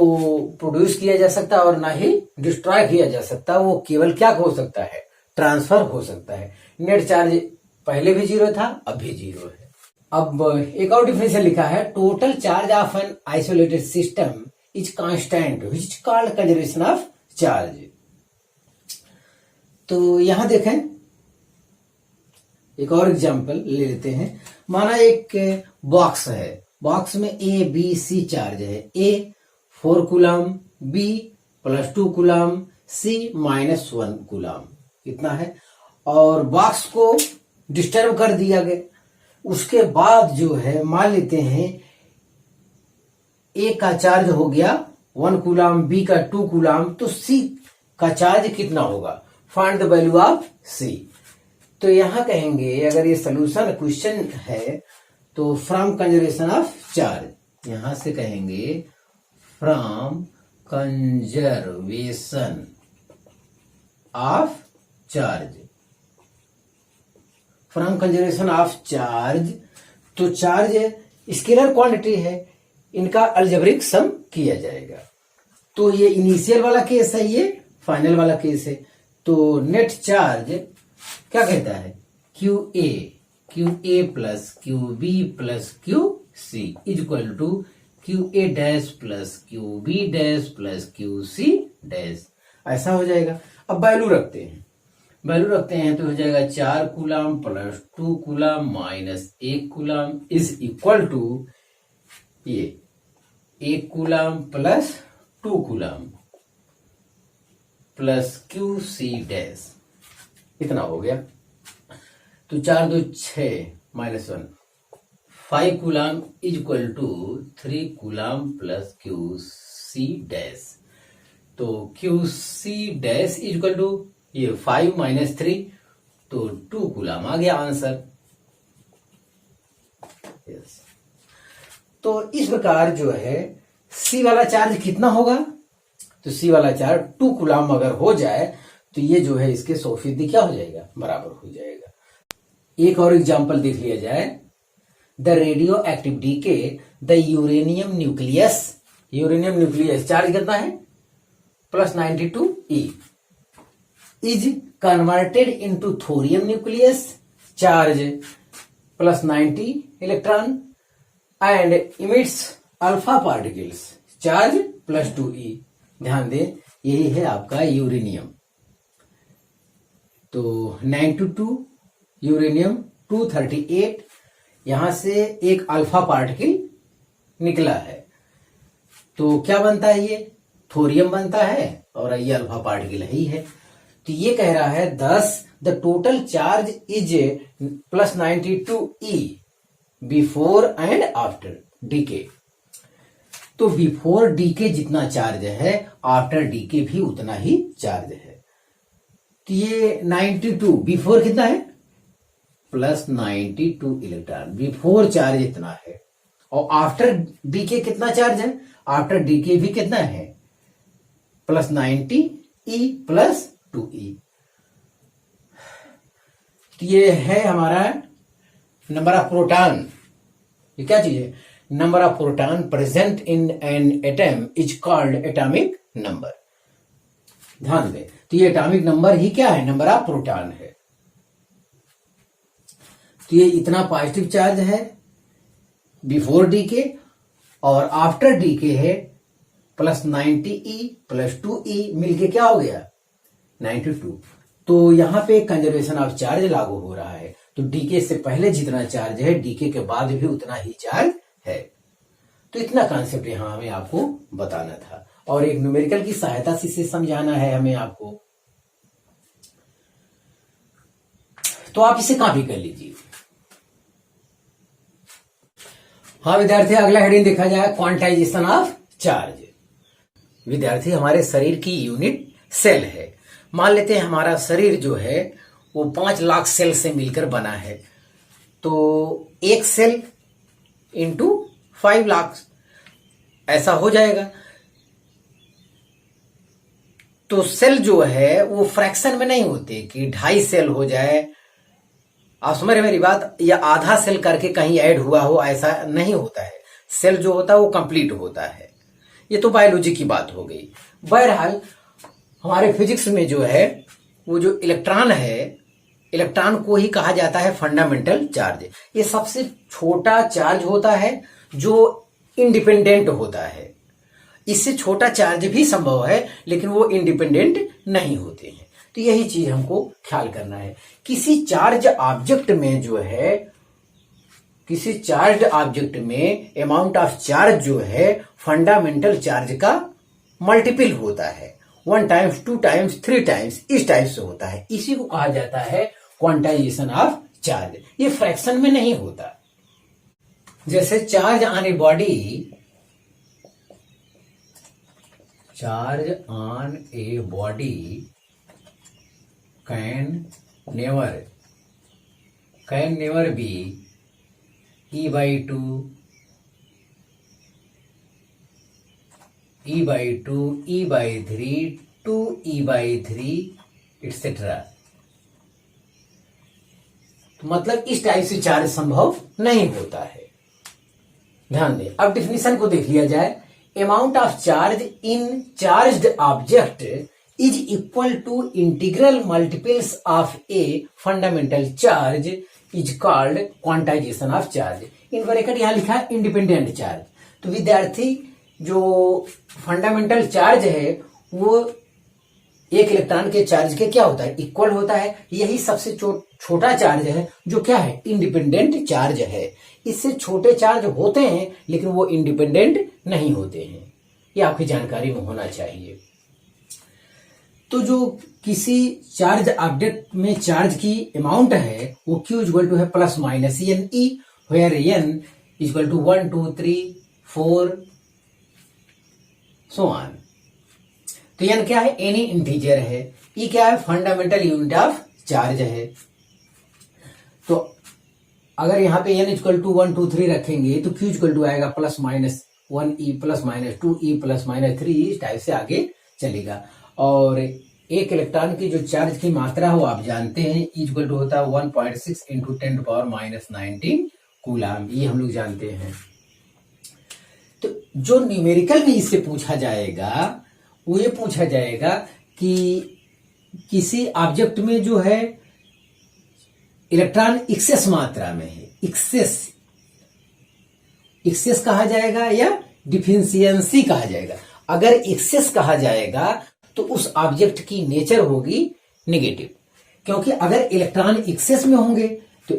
प्रोड्यूस किया जा सकता और ना ही डिस्ट्रॉय किया जा सकता, वो केवल क्या हो सकता है, ट्रांसफर हो सकता है। नेट चार्ज पहले भी 0 था, अब भी 0 है। अब एक और डिफिनेशन लिखा है, total charge of an isolated system is constant which is called conservation of charge. तो यहां देखें, एक और एग्जांपल ले लेते हैं। माना एक बॉक्स है, बॉक्स में ए बी सी चार्ज है। ए 4 कूलम, बी +2 कूलम, सी -1 कूलम, इतना है। और बॉक्स को डिस्टर्ब कर दिया गया। उसके बाद जो है मान लेते हैं ए का चार्ज हो गया 1 कूलम, बी का 2 कूलम, तो सी का चार्ज कितना होगा, फाइंड द वैल्यू ऑफ सी। तो यहां कहेंगे, अगर ये सोल्यूशन क्वेश्चन है तो फ्रॉम कंजर्वेशन ऑफ चार्ज, यहां से कहेंगे from conservation of charge, from conservation of charge. तो चार्ज स्केलर क्वांटिटी है, इनका अलजेब्रिक सम किया जाएगा। तो ये इनिशियल वाला केस है, ये फाइनल वाला केस है। तो नेट चार्ज क्या कहता है, QA plus QB plus QC is equal to QA dash plus QB dash plus QC dash, ऐसा हो जाएगा। अब वैल्यू रखते हैं तो हो जाएगा 4 coulomb plus 2 coulomb minus 1 coulomb is equal to ये 1 coulomb plus 2 coulomb plus QC dash, इतना हो गया। तो 4 2 6 minus 1 5 coulomb is equal to 3 coulomb plus QC dash. तो QC dash is equal to ये 5 माइनस 3 तो 2 कूलम आ गया आंसर। यस, तो इस प्रकार जो है C वाला चार्ज कितना होगा, तो C वाला चार्ज 2 कूलम अगर हो जाए तो ये जो है इसके 100% क्या हो जाएगा, बराबर हो जाएगा। एक और एग्जांपल देख लिया जाए, the radioactive decay the uranium nucleus charge कितना है plus 92E is converted into thorium nucleus charge plus 90 electron and emits alpha particles charge plus 2E। ध्यान दें, यही है आपका यूरेनियम। तो 92 यूरेनियम 238, यहां से एक अल्फा पार्टिकल निकला है, तो क्या बनता है, ये थोरियम बनता है और ये अल्फा पार्टिकल ही है। तो ये कह रहा है 10 the total charge is plus 92E before and after decay. तो बिफोर डीके जितना चार्ज है आफ्टर डीके भी उतना ही चार्ज है। तो ये 92 बिफोर कितना है प्लस 92 इलेक्ट्रॉन, बिफोर चार्ज इतना है। और आफ्टर डीके कितना चार्ज है, आफ्टर डीके भी कितना है प्लस 90E प्लस 2E। तो ये है हमारा नंबर ऑफ प्रोटॉन। ये क्या चीज है, number of proton present in an atom is called atomic number. ध्यान दें, तो ये एटॉमिक नंबर ही क्या है, नंबर ऑफ प्रोटॉन है। तो ये इतना पॉजिटिव चार्ज है बिफोर डीके और आफ्टर डीके है प्लस 90E प्लस 2E मिलके क्या हो गया 92। तो यहां पे कंजर्वेशन ऑफ चार्ज लागू हो रहा है। तो डीके से पहले जितना चार्ज है डीके के बाद भी उतना ही चार्ज है। तो इतना कॉन्सेप्ट यहां हमें आपको बताना था और एक न्यूमेरिकल की सहायता से इसे समझाना है हमें आपको। तो आप इसे कॉपी कर लीजिए। हाँ विद्यार्थी, अगला हेडिंग देखा जाए क्वांटाइजेशन ऑफ चार्ज। विद्यार्थी, हमारे शरीर की यूनिट सेल है। मान लेते हैं हमारा शरीर जो है वो 5 लाख सेल से मिलकर बना है। तो एक सेल इंटू 5 लाख ऐसा हो जाएगा। तो सेल जो है वो फ्रैक्शन में नहीं होते कि 2.5 सेल हो जाए, आप समझ रहे मेरी बात, या आधा सेल करके कहीं ऐड हुआ हो, ऐसा नहीं होता है। सेल जो होता है वो कंप्लीट होता है। ये तो बायोलॉजी की बात हो गई। बहरहाल हमारे फिजिक्स में जो है वो जो इलेक्ट्रॉन है, इलेक्ट्रॉन को ही कहा जाता है फंडामेंटल चार्ज। ये सबसे छोटा चार्ज होता है जो इंडिपेंडेंट होता है। इससे छोटा चार्ज भी संभव है लेकिन वो इंडिपेंडेंट नहीं होते हैं। तो यही चीज हमको ख्याल करना है। किसी चार्ज ऑब्जेक्ट में जो है, किसी चार्ज ऑब्जेक्ट में अमाउंट ऑफ चार्ज जो है फंडामेंटल चार्ज का मल्टीपल होता है। 1 टाइम्स 2 टाइम्स 3 टाइम्स इस टाइप से होता है। इसी को कहा जाता है क्वांटाइजेशन ऑफ चार्ज। ये फ्रैक्शन में नहीं होता। जैसे charge on a body, charge on a body can never be E/2 E/2 E/3 2E/3 etc। तो मतलब इस टाइप से चार्ज संभव नहीं होता है। ध्यान दें। अब डिफिनीशन को देख लिया जाए। amount of charge in charged object is equal to integral multiples of a fundamental charge is called quantization of charge. In bracket यहां लिखा है इंडिपेंडेंट चार्ज। तो विद्यार्थी जो फंडामेंटल चार्ज है वो एक इलेक्ट्रॉन के चार्ज के क्या होता है, इक्वल होता है। यही सबसे छोटा चार्ज है जो क्या है, इंडिपेंडेंट चार्ज है। इससे छोटे चार्ज होते हैं लेकिन वो इंडिपेंडेंट नहीं होते हैं, ये आपकी जानकारी में होना चाहिए। तो जो किसी चार्ज ऑब्जेक्ट में चार्ज की अमाउंट है वो Q इक्वल टू है plus minus N E, where N equal to 1 2 3 4 so on. तो एन क्या है, एनी इंटीजर है। ई क्या है, फंडामेंटल यूनिट ऑफ चार्ज है। तो अगर यहाँ पे एन इक्वल टू 1 2 3 रखेंगे तो Q इक्वल टू आएगा plus minus 1e plus minus 2e plus minus 3, इस टाइप से आगे चलेगा। और एक इलेक्ट्रॉन की जो चार्ज की मात्रा हो आप जानते हैं, इक्वल टू होता है 1.6 इंटू 10⁻19 कूलाम, ये हम लोग जानते हैं। तो जो न्यूमेरिकल में इससे पूछा जाएगा वो ये पूछा जाएगा कि किसी ऑब्जेक्ट में जो है इलेक्ट्रॉन एक्सेस मात्रा में है, एक्सेस कहा जाएगा या डिफिशियंसी कहा जाएगा। अगर एक्सेस कहा जाएगा तो उस ऑब्जेक्ट की नेचर होगी नेगेटिव, क्योंकि अगर इलेक्ट्रॉन एक्सेस में होंगे तो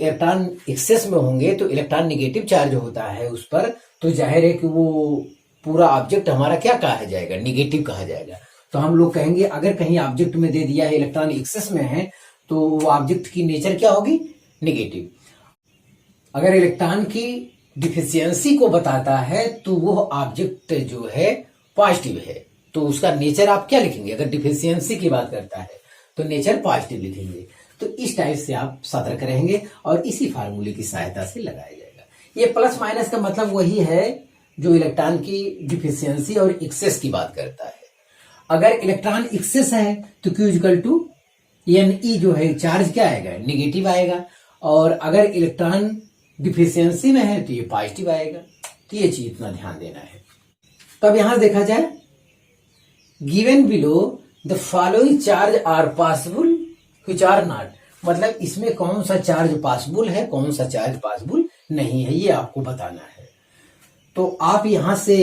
इलेक्ट्रॉन नेगेटिव चार्ज होता है उस पर, तो जाहिर है कि वो पूरा ऑब्जेक्ट हमारा क्या कहा जाएगा, नेगेटिव कहा जाएगा। तो हम लोग कहेंगे अगर कहीं ऑब्जेक्ट में दे दिया है इलेक्ट्रॉन एक्सेस में है तो वो ऑब्जेक्ट की नेचर क्या होगी, नेगेटिव। अगर इलेक्ट्रॉन की डिफिशियंसी को बताता है तो वो ऑब्जेक्ट जो है पॉजिटिव है, तो उसका नेचर आप क्या लिखेंगे, अगर डिफिशियंसी की बात करता है तो नेचर पॉजिटिव लिखेंगे। तो इस टाइप से आप सतर्क रहेंगे और इसी फार्मूले की सहायता से लगाया जाएगा। ये प्लस माइनस का मतलब वही है जो इलेक्ट्रॉन की डिफिशियंसी और एक्सेस की बात करता है। अगर इलेक्ट्रॉन एक्सेस है तो Q इक्वल टू NE जो है चार्ज क्या आएगा, निगेटिव आएगा। और अगर इलेक्ट्रॉन डिफिशियंसी में है तो ये पॉजिटिव आएगा। तो ये चीज इतना ध्यान देना है। तब यहां देखा जाए, given below the following charge are possible which are not, मतलब इसमें कौन सा चार्ज पॉसिबल है, कौन सा चार्ज पॉसिबल नहीं है, ये आपको बताना है। तो आप यहां से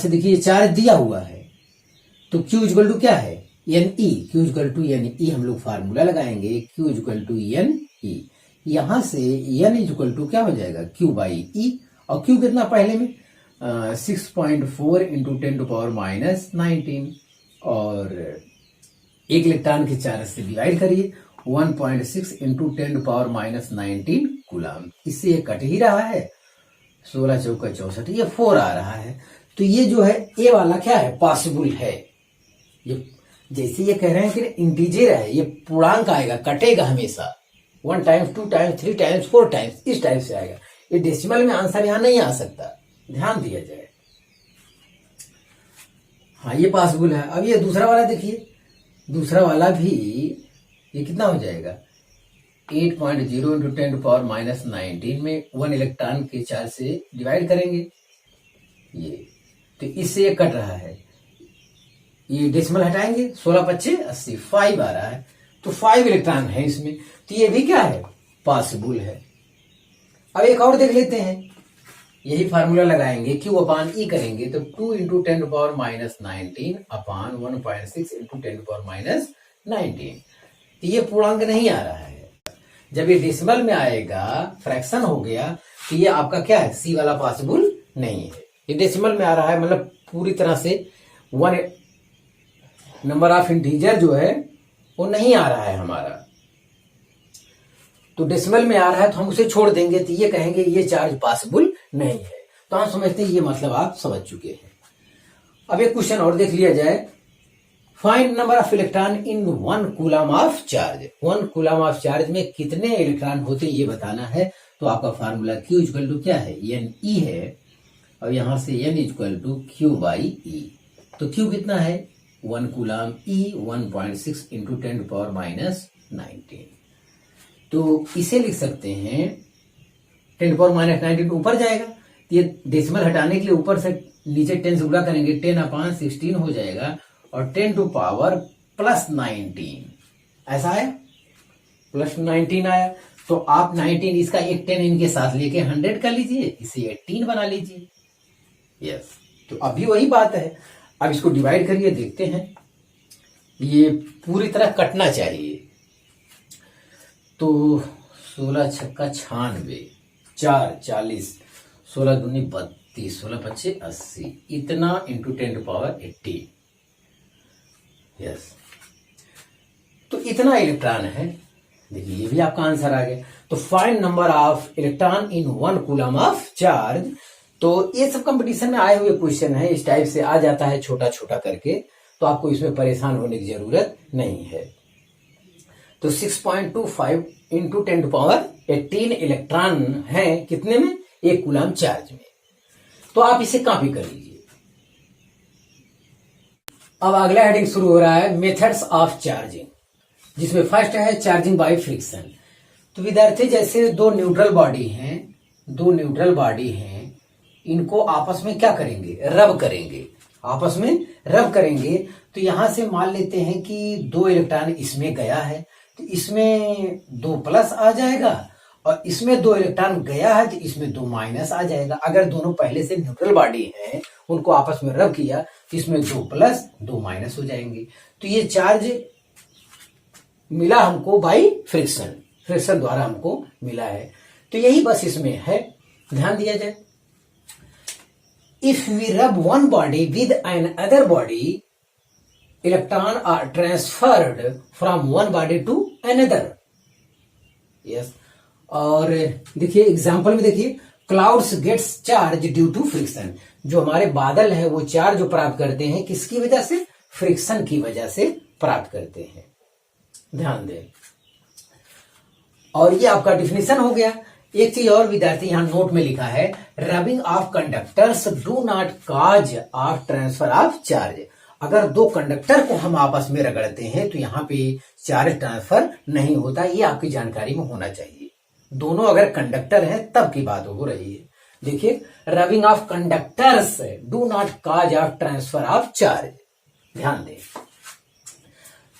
देखिए चार्ज दिया हुआ है तो Q इक्वल टू क्या है, NE, Q equal to NE हम लोग फार्मूला लगाएंगे, Q इक्वल टू NE। यहां से N इक्वल टू क्या हो जाएगा, Q बाई E, और Q कितना पहले में 6.4 इंटू 10⁻19, और एक इलेक्ट्रॉन के चार्ज से डिवाइड करिए 1.6 इंटू 10⁻19 कूलाम। इससे ये कट ही रहा है, 16 चौका 64, ये 4 आ रहा है। तो ये जो है ए वाला क्या है, पॉसिबल है। ये जैसे ये कह रहे हैं कि इंटीजर है, ये पूर्णांक आएगा, कटेगा हमेशा 1 टाइम्स 2 टाइम्स 3 टाइम्स 4 टाइम्स, इस टाइप से आएगा। ये डेसिमल में आंसर यहां नहीं आ सकता, ध्यान दिया जाए। हाँ ये पॉसिबल है। अब ये दूसरा वाला देखिए, दूसरा वाला भी ये कितना हो जाएगा, 8.0 इंटू 10⁻19 में 1 इलेक्ट्रॉन के चार्ज से डिवाइड करेंगे ये, तो इससे ये कट रहा है, ये डेसिमल हटाएंगे, 16 25 80, 5 आ रहा है। तो 5 इलेक्ट्रॉन है इसमें, तो ये भी क्या है, पॉसिबल है। अब एक और देख लेते हैं, यही फार्मूला लगाएंगे, Q अपान E करेंगे तो 2 इंटू 10⁻19 अपान 1.6 इंटू 10⁻19। ये पूर्णांक नहीं आ रहा है। जब ये डेसिमल में आएगा, फ्रैक्शन हो गया, तो ये आपका क्या है, C वाला पॉसिबल नहीं है। ये डेसिमल में आ रहा है, मतलब पूरी तरह से 1 नंबर ऑफ इंटीजर जो है वो नहीं आ रहा है हमारा। तो डेसिमल में आ रहा है तो हम उसे छोड़ देंगे, तो ये कहेंगे ये चार्ज पॉसिबल नहीं है। तो हम समझते हैं ये मतलब आप समझ चुके हैं। अब एक क्वेश्चन और देख लिया जाए, find number of electron in 1 coulomb of charge. 1 coulomb of charge में कितने इलेक्ट्रॉन होते हैं ये बताना है। तो आपका फार्मूला Q इक्वल टू क्या है, NE है, और यहां से N equal to Q by E। तो Q कितना है, 1 कूलम, E 1.6 इंटू 10⁻19। तो इसे लिख सकते हैं 10⁻19 ऊपर जाएगा, ये डेसिमल हटाने के लिए ऊपर से नीचे 10 से गुणा करेंगे, 10/16 हो जाएगा और 10 टू पावर +19 ऐसा है, +19 आया। तो आप 19 इसका एक 10 इनके साथ लेके 100 कर लीजिए, इसे 18 बना लीजिए। यस, तो अभी वही बात है। अब इसको डिवाइड करिए, देखते हैं ये पूरी तरह कटना चाहिए। तो 16 छक्का 96, 4 40, 16 दूनी 32, 16 पच्चे 80, इतना इंटू 10 टू पावर 80। यस, तो इतना इलेक्ट्रॉन है। देखिए ये भी आपका आंसर आ गया। तो find number of electron in 1 coulomb of charge. तो ये सब कंपटीशन में आए हुए क्वेश्चन है, इस टाइप से आ जाता है छोटा छोटा करके, तो आपको इसमें परेशान होने की जरूरत नहीं है। तो 6.25 इंटू 10 टू पावर 18 इलेक्ट्रॉन है कितने में, 1 कूलम चार्ज में। तो आप इसे कॉपी कर लीजिए। अब अगला हेडिंग शुरू हो रहा है मेथड्स ऑफ चार्जिंग, जिसमें फर्स्ट है चार्जिंग बाय फ्रिक्शन। तो विद्यार्थी जैसे दो न्यूट्रल बॉडी हैं, इनको आपस में क्या करेंगे, रब करेंगे, आपस में रब करेंगे। तो यहां से मान लेते हैं कि 2 इलेक्ट्रॉन इसमें गया है, तो इसमें 2 प्लस आ जाएगा, और इसमें 2 इलेक्ट्रॉन गया है तो इसमें 2 माइनस आ जाएगा। अगर दोनों पहले से न्यूट्रल बॉडी हैं, उनको आपस में रब किया तो इसमें 2 प्लस 2 माइनस हो जाएंगे। तो ये चार्ज मिला हमको बाई फ्रिक्शन, फ्रिक्शन द्वारा हमको मिला है। तो यही बस इसमें है, ध्यान दिया जाए। If we rub one body with an other body, electron are transferred from one body to another. Yes, और देखिए एग्जांपल में देखिए, clouds gets charge due to friction. जो हमारे बादल है वो चार्ज प्राप्त करते हैं किसकी वजह से, फ्रिक्शन की वजह से प्राप्त करते हैं, ध्यान दें। और ये आपका डिफिनेशन हो गया। एक चीज और विद्यार्थी यहां नोट में लिखा है, rubbing of conductors do not cause of transfer of charge. अगर 2 कंडक्टर को हम आपस में रगड़ते हैं तो यहाँ पे चार्ज ट्रांसफर नहीं होता, ये आपकी जानकारी में होना चाहिए। दोनों अगर कंडक्टर हैं तब की बात हो रही है। देखिए, rubbing of conductors do not cause of transfer of charge, ध्यान दें।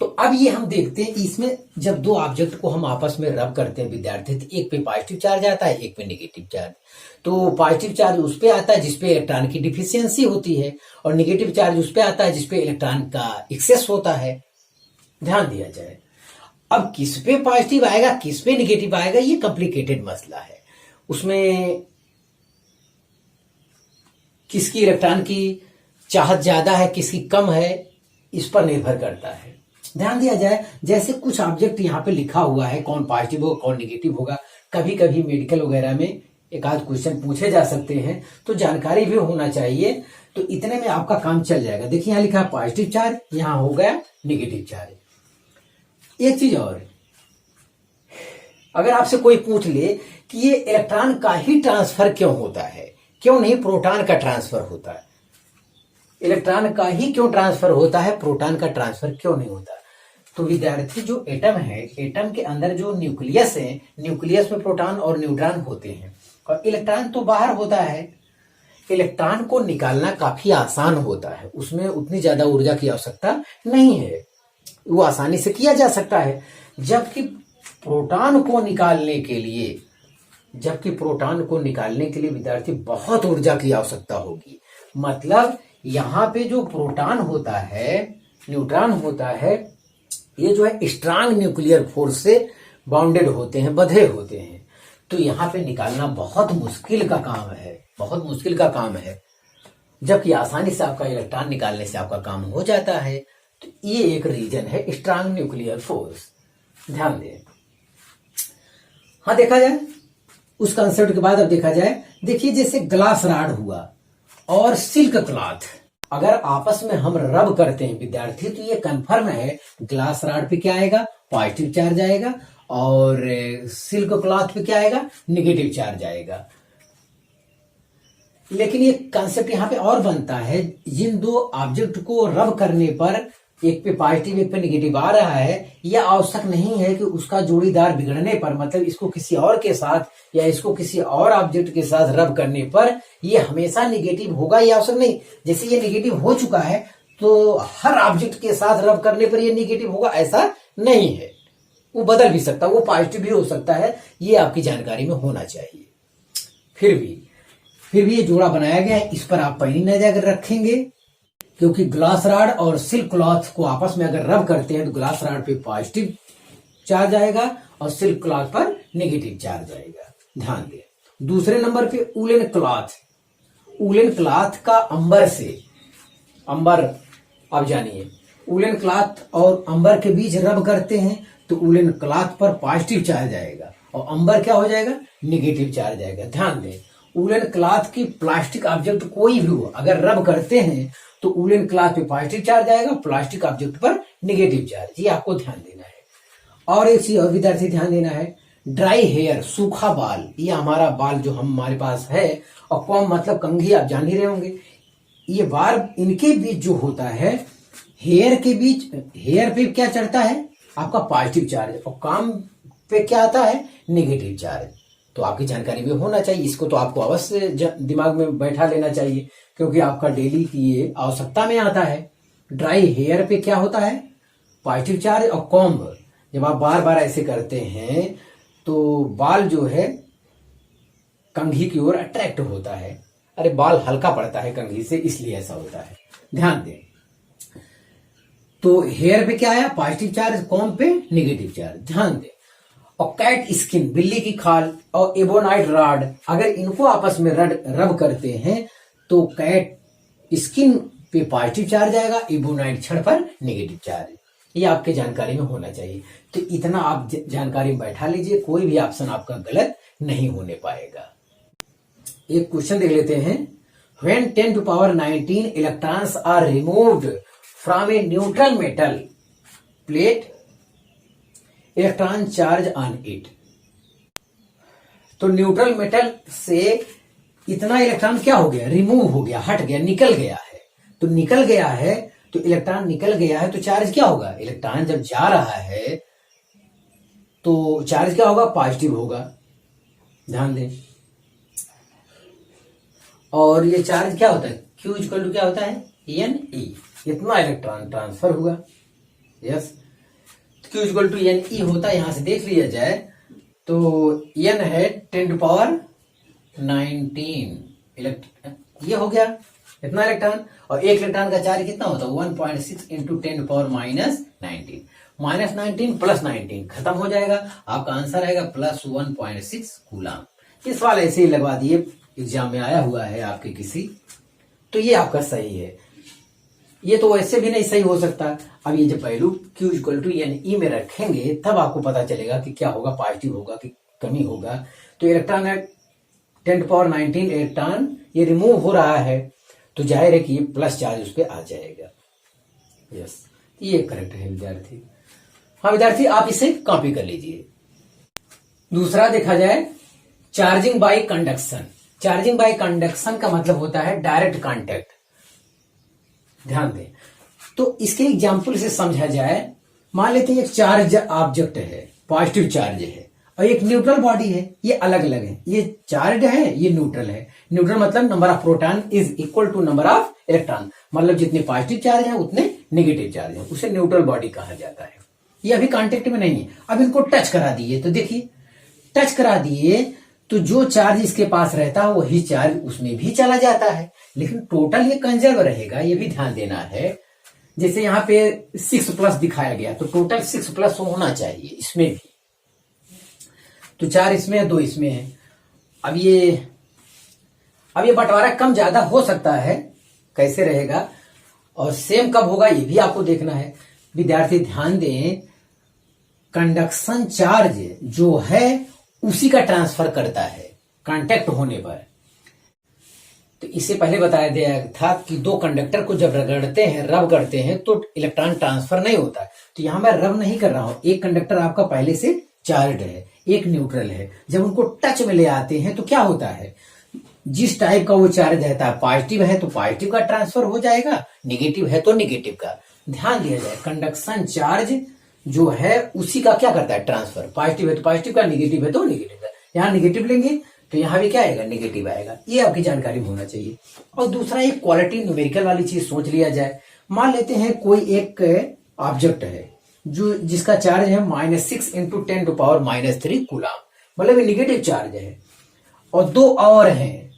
तो अब ये हम देखते हैं, इसमें जब 2 ऑब्जेक्ट को हम आपस में रब करते हैं विद्यार्थी, तो एक पे पॉजिटिव चार्ज आता है, एक पे नेगेटिव चार्ज। तो पॉजिटिव चार्ज उस पे आता है जिसपे इलेक्ट्रॉन की डिफिशियंसी होती है, और नेगेटिव चार्ज उस पे आता है जिसपे इलेक्ट्रॉन का एक्सेस होता है, ध्यान दिया जाए। अब किस पे पॉजिटिव आएगा, किस पे नेगेटिव आएगा, ये कॉम्प्लिकेटेड मसला है। उसमें किसकी इलेक्ट्रॉन की चाहत ज्यादा है, किसकी कम है, इस पर निर्भर करता है। ध्यान दिया जाए, जैसे कुछ ऑब्जेक्ट यहाँ पे लिखा हुआ है, कौन पॉजिटिव होगा कौन नेगेटिव होगा। कभी कभी मेडिकल वगैरह में एक आध क्वेश्चन पूछे जा सकते हैं, तो जानकारी भी होना चाहिए। तो इतने में आपका काम चल जाएगा। देखिए यहाँ लिखा है पॉजिटिव चार्ज, यहाँ हो गया नेगेटिव चार्ज। एक चीज और, अगर आपसे कोई पूछ ले कि ये इलेक्ट्रॉन का ही ट्रांसफर क्यों होता है, क्यों नहीं प्रोटॉन का ट्रांसफर होता है, इलेक्ट्रॉन का ही क्यों ट्रांसफर होता है, प्रोटॉन का ट्रांसफर क्यों नहीं होता। तो विद्यार्थी जो एटम है, एटम के अंदर जो न्यूक्लियस है, न्यूक्लियस में प्रोटॉन और न्यूट्रॉन होते हैं, और इलेक्ट्रॉन तो बाहर होता है। इलेक्ट्रॉन को निकालना काफी आसान होता है, उसमें उतनी ज्यादा ऊर्जा की आवश्यकता नहीं है, वो आसानी से किया जा सकता है। जबकि प्रोटॉन को निकालने के लिए, विद्यार्थी बहुत ऊर्जा की आवश्यकता होगी। मतलब यहाँ पे जो प्रोटॉन होता है, न्यूट्रॉन होता है, ये जो है स्ट्रांग न्यूक्लियर फोर्स से बाउंडेड होते हैं, बंधे होते हैं। तो यहाँ पे निकालना बहुत मुश्किल का काम है, बहुत मुश्किल का काम है। जबकि आसानी से आपका इलेक्ट्रॉन निकालने से आपका काम हो जाता है। तो ये एक रीजन है, स्ट्रांग न्यूक्लियर फोर्स, ध्यान दें। हाँ, देखा जाए उस कंसेप्ट के बाद अब देखा जाए, देखिए जैसे ग्लास रॉड हुआ और सिल्क क्लॉथ, अगर आपस में हम रब करते हैं विद्यार्थी, तो ये कंफर्म है ग्लास रॉड पे क्या आएगा, पॉजिटिव चार्ज आएगा, और सिल्क क्लॉथ पे क्या आएगा, नेगेटिव चार्ज आएगा। लेकिन ये कॉन्सेप्ट यहाँ पे और बनता है, जिन 2 ऑब्जेक्ट को रब करने पर एक पे पॉजिटिव एक पे निगेटिव आ रहा है, यह आवश्यक नहीं है कि उसका जोड़ीदार बिगड़ने पर, मतलब इसको किसी और के साथ या इसको किसी और ऑब्जेक्ट के साथ रब करने पर ये हमेशा निगेटिव होगा, ये आवश्यक नहीं। जैसे ये निगेटिव हो चुका है तो हर ऑब्जेक्ट के साथ रब करने पर ये निगेटिव होगा, ऐसा नहीं है। वो बदल भी सकता है, वो पॉजिटिव भी हो सकता है, ये आपकी जानकारी में होना चाहिए। फिर भी ये जोड़ा बनाया गया है, इस पर आप पैनी नजर रखेंगे, क्योंकि ग्लास रॉड और सिल्क क्लॉथ को आपस में अगर रब करते हैं तो ग्लास रॉड पे पॉजिटिव चार्ज आएगा और सिल्क क्लॉथ पर नेगेटिव चार्ज आएगा, ध्यान दें। दूसरे नंबर पे उलेन क्लॉथ। उलेन क्लॉथ का अंबर आप जानिए, उलेन क्लॉथ और अंबर के बीच रब करते हैं तो उलेन क्लॉथ पर पॉजिटिव चार्ज आएगा और अंबर क्या हो जाएगा, निगेटिव चार्ज आएगा। ध्यान दें, उलेन क्लॉथ की प्लास्टिक ऑब्जेक्ट कोई भी हो अगर रब करते हैं तो उलेन क्लॉथ पे पॉजिटिव चार्ज आएगा, प्लास्टिक ऑब्जेक्ट पर नेगेटिव चार्ज, ये आपको ध्यान देना है। और एक चीज और विद्यार्थी ध्यान देना है, ड्राई हेयर, सूखा बाल, ये हमारा बाल जो हमारे पास है, और कॉम मतलब कंघी, आप जान ही रहे होंगे, ये बार इनके बीच जो होता है, हेयर के बीच, हेयर पे क्या चढ़ता है आपका पॉजिटिव चार्ज और काम पे क्या आता है, नेगेटिव चार्ज। तो आपकी जानकारी में होना चाहिए, इसको तो आपको अवश्य दिमाग में बैठा लेना चाहिए, क्योंकि आपका डेली की ये आवश्यकता में आता है। ड्राई हेयर पे क्या होता है, पॉजिटिव चार्ज, और कॉम्ब जब आप बार बार ऐसे करते हैं तो बाल जो है कंघी की ओर अट्रैक्ट होता है, अरे बाल हल्का पड़ता है कंघी से, इसलिए ऐसा होता है, ध्यान दें। तो हेयर पे क्या आया, पॉजिटिव चार्ज, कॉम्ब पे नेगेटिव चार्ज, ध्यान दें। और कैट स्किन, बिल्ली की खाल, और एबोनाइट रॉड, अगर इनको आपस में रब करते हैं तो कैट स्किन पे पॉजिटिव चार्ज आएगा, एबोनाइट छड़ पर नेगेटिव चार्ज, ये आपके जानकारी में होना चाहिए। तो इतना आप जानकारी में बैठा लीजिए, कोई भी ऑप्शन आपका गलत नहीं होने पाएगा। एक क्वेश्चन देख लेते हैं, when 10 to power 19 electrons are removed from a neutral metal plate, electron charge on it. तो न्यूट्रल मेटल से इतना इलेक्ट्रॉन क्या हो गया, रिमूव हो गया, हट गया, निकल गया है। तो निकल गया है तो इलेक्ट्रॉन निकल गया है तो चार्ज क्या होगा, इलेक्ट्रॉन जब जा रहा है तो चार्ज क्या होगा, पॉजिटिव होगा, ध्यान दें। और ये चार्ज क्या होता है, Q इक्वल टू क्या होता है, Ne, इतना इलेक्ट्रॉन ट्रांसफर हुआ, yes. Q equal to Ne होता है, यहां से देख लिया जाए तो N है 10 to power 19 ये हो गया इतना इलेक्ट्रॉन, और एक इलेक्ट्रॉन का चार्ज कितना होता है, 1.6 इंटू 10 पावर -19, -19 प्लस 19 खत्म हो जाएगा, आपका आंसर आएगा +1.6 कूलम। ये सवाल ऐसे ही लगवा दिए, एग्जाम में आया हुआ है आपके किसी, तो ये आपका सही है। ये तो वैसे भी नहीं सही हो सकता। अब ये जब value Q equal to Ne में रखेंगे तब आपको पता चलेगा कि क्या होगा, पॉजिटिव होगा कि कमी होगा। तो इलेक्ट्रॉन है 10 to power 19 इलेक्ट्रॉन ये रिमूव हो रहा है, तो जाहिर है कि ये प्लस चार्ज उस पर आ जाएगा, यस, ये करेक्ट है विद्यार्थी। हाँ विद्यार्थी, आप इसे कॉपी कर लीजिए। दूसरा देखा जाए, charging by conduction. Charging by conduction का मतलब होता है डायरेक्ट कांटेक्ट, ध्यान दें। तो इसके एग्जाम्पल से समझा जाए, मान लेते हैं एक चार्ज ऑब्जेक्ट है, पॉजिटिव चार्ज है, और एक न्यूट्रल बॉडी है, ये अलग अलग है, ये चार्ज है, ये न्यूट्रल है। न्यूट्रल मतलब number of proton is equal to number of electron, मतलब जितने पॉजिटिव चार्ज है उतने नेगेटिव चार्ज है, उसे न्यूट्रल बॉडी कहा जाता है। ये अभी कांटेक्ट में नहीं है, अब इनको टच करा दिए, तो देखिए टच करा दिए तो जो चार्ज इसके पास रहता है वही चार्ज उसमें भी चला जाता है, लेकिन टोटल ये कंजर्व रहेगा, ये भी ध्यान देना है। जैसे यहाँ पे 6+ दिखाया गया, तो टोटल 6+ होना चाहिए इसमें भी, तो 4 इसमें है, 2 इसमें है। अब ये बंटवारा कम ज्यादा हो सकता है, कैसे रहेगा और सेम कब होगा ये भी आपको देखना है। विद्यार्थी ध्यान दें, कंडक्शन चार्ज जो है उसी का ट्रांसफर करता है कांटेक्ट होने पर। तो इससे पहले बताया गया था कि दो कंडक्टर को जब रगड़ते हैं, रब करते हैं, तो इलेक्ट्रॉन ट्रांसफर नहीं होता है। तो यहां मैं रब नहीं कर रहा हूं, एक कंडक्टर आपका पहले से चार्ज है, एक न्यूट्रल है। जब उनको टच में ले आते हैं तो क्या होता है, जिस टाइप का वो चार्ज रहता है, पॉजिटिव है तो पॉजिटिव का ट्रांसफर हो जाएगा, निगेटिव है तो निगेटिव का। ध्यान दिया जाए, कंडक्शन चार्ज जो है उसी का क्या करता है, ट्रांसफर। पॉजिटिव है तो पॉजिटिव का, निगेटिव है तो निगेटिव का। यहाँ निगेटिव लेंगे तो यहाँ भी क्या आएगा, निगेटिव आएगा। ये आपकी जानकारी में होना चाहिए। और दूसरा एक क्वालिटी न्यूमेरिकल वाली चीज सोच लिया जाए। मान लेते हैं कोई एक ऑब्जेक्ट है जो जिसका चार्ज है -6 × 10⁻³ कूलम, मतलब निगेटिव चार्ज है। और दो और हैं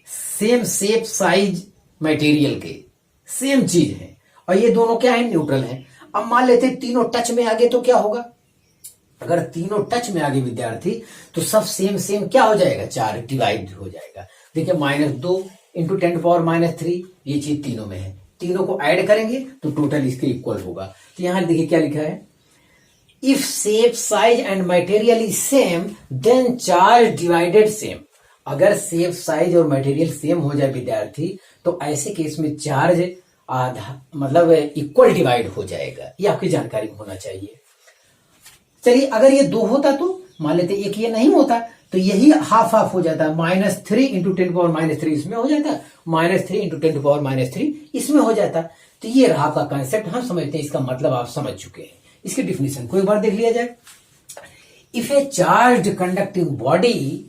सेम शेप साइज मटेरियल के, सेम चीज है, और ये दोनों क्या है, न्यूट्रल हैं। अब मान लेते हैं तीनों टच में आ गए तो क्या होगा, अगर तीनों टच में आ गए विद्यार्थी तो सब सेम सेम क्या हो जाएगा, चार्ज डिवाइड हो जाएगा। देखिए -2 × 10⁻³ ये चीज तीनों में है, तीनों को ऐड करेंगे तो टोटल इसके इक्वल होगा। तो यहां देखिए क्या लिखा है, if shape size and material is same then charge divided same. अगर शेप साइज और मटेरियल सेम हो जाए विद्यार्थी तो ऐसे केस में चार्ज आधा मतलब इक्वल डिवाइड हो जाएगा। ये आपकी जानकारी में होना चाहिए। चलिए अगर ये दो होता तो मान लेते एक ये नहीं होता तो यही हाफ हाफ हो जाता, -3 × 10⁻³ इसमें हो जाता, -3 × 10⁻³ इसमें हो जाता। तो ये रहा आपका कॉन्सेप्ट, हम समझते हैं, इसका मतलब आप समझ चुके हैं। इसकी डिफिनेशन को एक बार देख लिया जाए। If a charge conducting body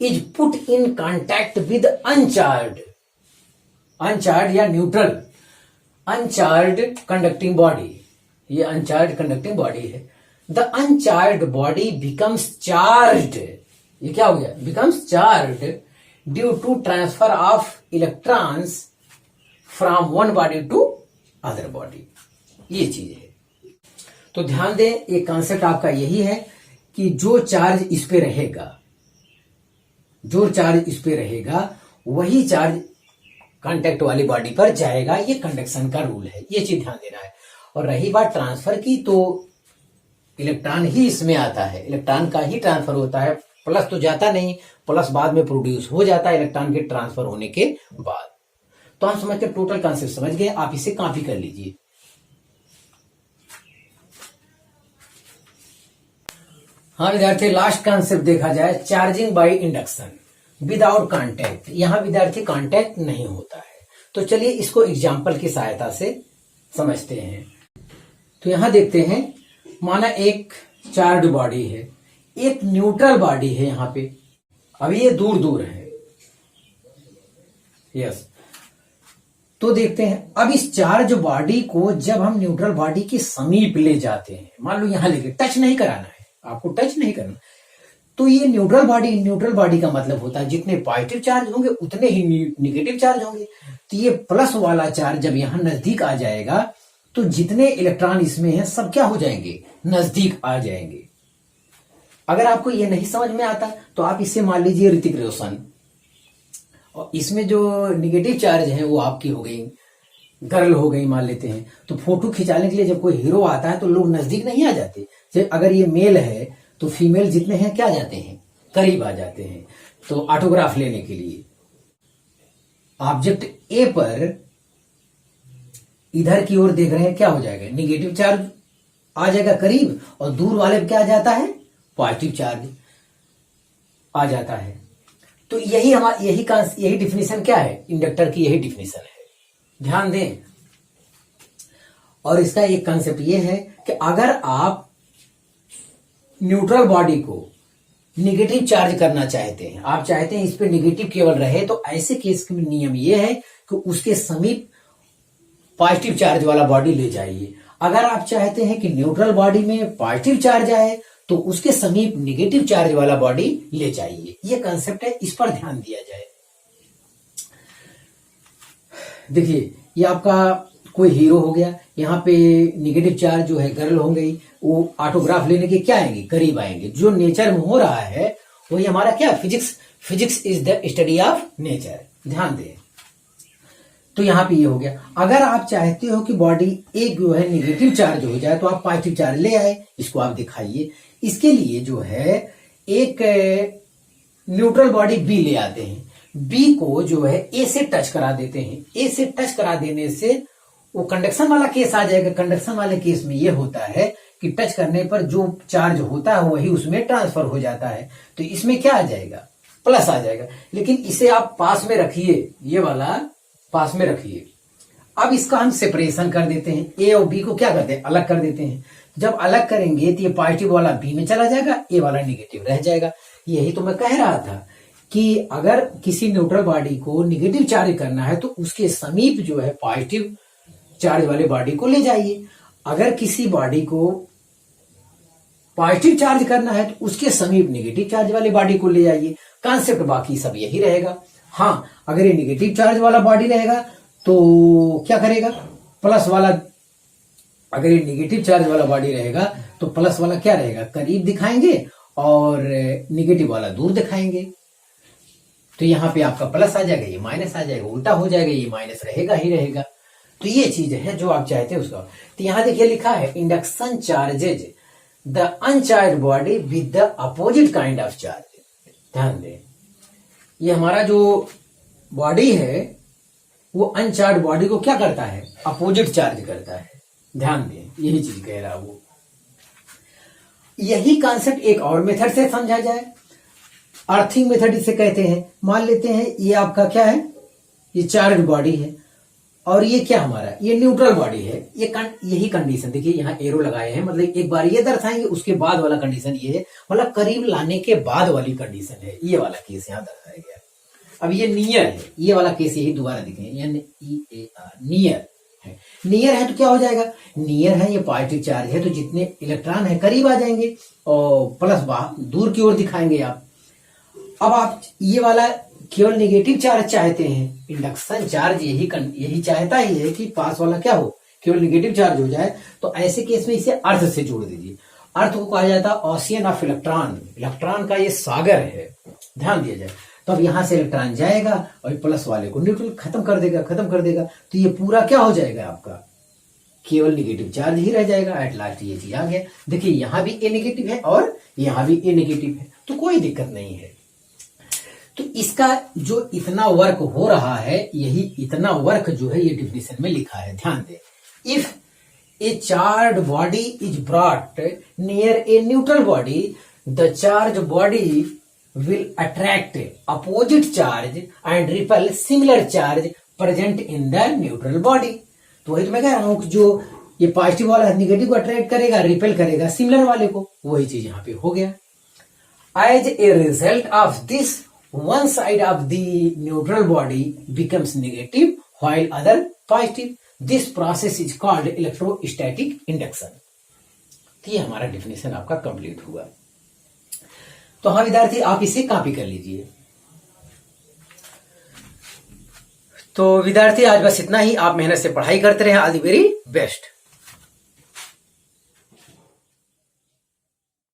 is put in contact with uncharge या न्यूट्रल अनचार्ज कंडक्टिंग बॉडी, ये अनचार्ज कंडक्टिंग बॉडी है, the uncharge body becomes charged, ये क्या हो गया, becomes charged due to transfer of electrons from one body to other body. ये चीज है। तो ध्यान दें, एक कॉन्सेप्ट आपका यही है कि जो चार्ज इस पे रहेगा, जो चार्ज इस पे रहेगा वही चार्ज कांटेक्ट वाली बॉडी पर जाएगा। ये कंडक्शन का रूल है, ये चीज ध्यान देना है। और रही बात ट्रांसफर की, तो इलेक्ट्रॉन ही इसमें आता है, इलेक्ट्रॉन का ही ट्रांसफर होता है, प्लस तो जाता नहीं, प्लस बाद में प्रोड्यूस हो जाता है इलेक्ट्रॉन के ट्रांसफर होने के बाद। तो हम समझते टोटल कॉन्सेप्ट समझ गए, आप इसे कॉपी कर लीजिए। हाँ विद्यार्थी, लास्ट कॉन्सेप्ट देखा जाए, charging by induction without contact. यहां विद्यार्थी कांटेक्ट नहीं होता है, तो चलिए इसको एग्जाम्पल की सहायता से समझते हैं। तो यहां देखते हैं, माना एक चार्ज बॉडी है, एक न्यूट्रल बॉडी है यहां पे, अभी ये दूर दूर है, यस। तो देखते हैं, अब इस चार्ज बॉडी को जब हम न्यूट्रल बॉडी के समीप ले जाते हैं, मान लो यहां लेके, टच नहीं कराना है आपको, टच नहीं करना, तो ये न्यूट्रल बॉडी का मतलब होता है जितने पॉजिटिव चार्ज होंगे उतने ही निगेटिव चार्ज होंगे। तो ये प्लस वाला चार्ज जब यहां नजदीक आ जाएगा तो जितने इलेक्ट्रॉन इसमें हैं सब क्या हो जाएंगे, नजदीक आ जाएंगे। अगर आपको ये नहीं समझ में आता तो आप इसे मान लीजिए ऋतिक रोशन, और इसमें जो निगेटिव चार्ज है वो आपकी हो गई, गर्ल हो गई मान लेते हैं। तो फोटो खिंचाने के लिए जब कोई हीरो आता है तो लोग नजदीक नहीं आ जाते, अगर ये मेल है तो फीमेल जितने हैं क्या जाते हैं, करीब आ जाते हैं। तो ऑटोग्राफ लेने के लिए ऑब्जेक्ट ए पर इधर की ओर देख रहे हैं, क्या हो जाएगा, निगेटिव चार्ज आ जाएगा करीब, और दूर वाले पे क्या आ जाता है, पॉजिटिव चार्ज आ जाता है। तो यही हमारा यही डिफिनेशन क्या है, इंडक्टर की यही डिफिनेशन है, ध्यान दें। और इसका एक कंसेप्ट ये है कि अगर आप न्यूट्रल बॉडी को निगेटिव चार्ज करना चाहते हैं, आप चाहते हैं इस पे निगेटिव केवल रहे, तो ऐसे केस में नियम ये है कि उसके समीप पॉजिटिव चार्ज वाला बॉडी ले जाइए। अगर आप चाहते हैं कि न्यूट्रल बॉडी में पॉजिटिव चार्ज आए तो उसके समीप निगेटिव चार्ज वाला बॉडी ले जाइए। ये कंसेप्ट है, इस पर ध्यान दिया जाए। देखिए, ये आपका कोई हीरो हो गया, यहाँ पे निगेटिव चार्ज जो है गर्ल हो गई, वो ऑटोग्राफ लेने के क्या आएंगे, करीब आएंगे। जो नेचर में हो रहा है वही हमारा क्या, physics is the study of nature, ध्यान दें। तो यहाँ पे ये हो गया। अगर आप चाहते हो कि बॉडी एक जो है निगेटिव चार्ज हो जाए तो आप पॉजिटिव चार्ज ले आए, इसको आप दिखाइए। इसके लिए जो है एक न्यूट्रल बॉडी बी ले आते हैं, बी को जो है ए से टच करा देते हैं। ए से टच करा देने से वो कंडक्शन वाला केस आ जाएगा। कंडक्शन वाले केस में ये होता है कि टच करने पर जो चार्ज होता है वही उसमें ट्रांसफर हो जाता है, तो इसमें क्या आ जाएगा, प्लस आ जाएगा। लेकिन इसे आप पास में रखिए, ये वाला पास में रखिए। अब इसका हम सेपरेशन कर देते हैं, ए और बी को क्या करते हैं, अलग कर देते हैं। जब अलग करेंगे तो ये पॉजिटिव वाला बी में चला जाएगा, ए वाला निगेटिव रह जाएगा। यही तो मैं कह रहा था कि अगर किसी न्यूट्रल बॉडी को निगेटिव चार्ज करना है तो उसके समीप जो है पॉजिटिव चार्ज वाले बॉडी को ले जाइए, अगर किसी बॉडी को पॉजिटिव चार्ज करना है तो उसके समीप निगेटिव चार्ज वाले बॉडी को ले जाइए। कॉन्सेप्ट बाकी सब यही रहेगा। हाँ, अगर ये निगेटिव चार्ज वाला बॉडी रहेगा तो क्या करेगा, प्लस वाला, अगर ये निगेटिव चार्ज वाला बॉडी रहेगा तो प्लस वाला क्या रहेगा, करीब दिखाएंगे और निगेटिव वाला दूर दिखाएंगे। तो यहां पे आपका प्लस आ जाएगा, ये माइनस आ जाएगा, उल्टा हो जाएगा, ये माइनस रहेगा ही रहेगा। तो ये चीज है जो आप चाहते हैं उसका। तो यहां देखिए लिखा है induction charges the uncharge body with the opposite kind of charge. ध्यान दें, ये हमारा जो बॉडी है वो अनचार्ज बॉडी को क्या करता है, अपोजिट चार्ज करता है। ध्यान दें, यही चीज कह रहा वो। यही कॉन्सेप्ट एक और मेथड से समझा जाए, अर्थिंग मेथड इसे कहते हैं। मान लेते हैं ये आपका क्या है, ये चार्ज बॉडी है और ये क्या हमारा, ये न्यूट्रल बॉडी है। ये यही कंडीशन देखिए, यहाँ एरो लगाए हैं, मतलब एक बार ये दर्शाएंगे, उसके बाद वाला कंडीशन ये है, मतलब करीब लाने के बाद वाली कंडीशन है। ये वाला केस यहाँ दर्शाया गया। अब ये नियर है, ये वाला केस यही दोबारा दिखेंगे, नियर है। नियर है तो क्या हो जाएगा, नियर है ये पॉजिटिव चार्ज है तो जितने इलेक्ट्रॉन है करीब आ जाएंगे और प्लस दूर की ओर दिखाएंगे आप। अब आप ये वाला केवल नेगेटिव चार्ज चाहते हैं, इंडक्शन चार्ज यही चाहता ही है कि पास वाला क्या हो, केवल नेगेटिव चार्ज हो जाए। तो ऐसे केस में इसे अर्थ से जोड़ दीजिए। अर्थ को कहा जाता है ओशियन ऑफ इलेक्ट्रॉन, इलेक्ट्रॉन का ये सागर है, ध्यान दिया जाए। तो अब यहां से इलेक्ट्रॉन जाएगा और प्लस वाले को न्यूट्रल खत्म कर देगा। तो ये पूरा क्या हो जाएगा आपका, केवल नेगेटिव चार्ज ही रह जाएगा। एट लास्ट ये चीज आ गया। देखिए यहां भी ए नेगेटिव है और यहां भी ए नेगेटिव है, तो कोई दिक्कत नहीं है। तो इसका जो इतना वर्क हो रहा है, यही इतना वर्क जो है ये डिफिनेशन में लिखा है। ध्यान दें, if a charge body is brought near a neutral body, the charge body will attract opposite charge and repel similar charge present in the neutral body। तो वही तो मैं कह रहा हूं कि जो ये पॉजिटिव वाला निगेटिव को अट्रैक्ट करेगा, रिपेल करेगा सिमिलर वाले को, वही चीज यहां पे हो गया। As a result of this one side of the neutral body becomes negative while other positive. This process is called electrostatic induction. तो ये हमारा डिफिनेशन आपका कंप्लीट हुआ। तो हाँ विद्यार्थी, आप इसे कॉपी कर लीजिए। तो विद्यार्थी आज बस इतना ही। आप मेहनत से पढ़ाई करते रहे। All the very best.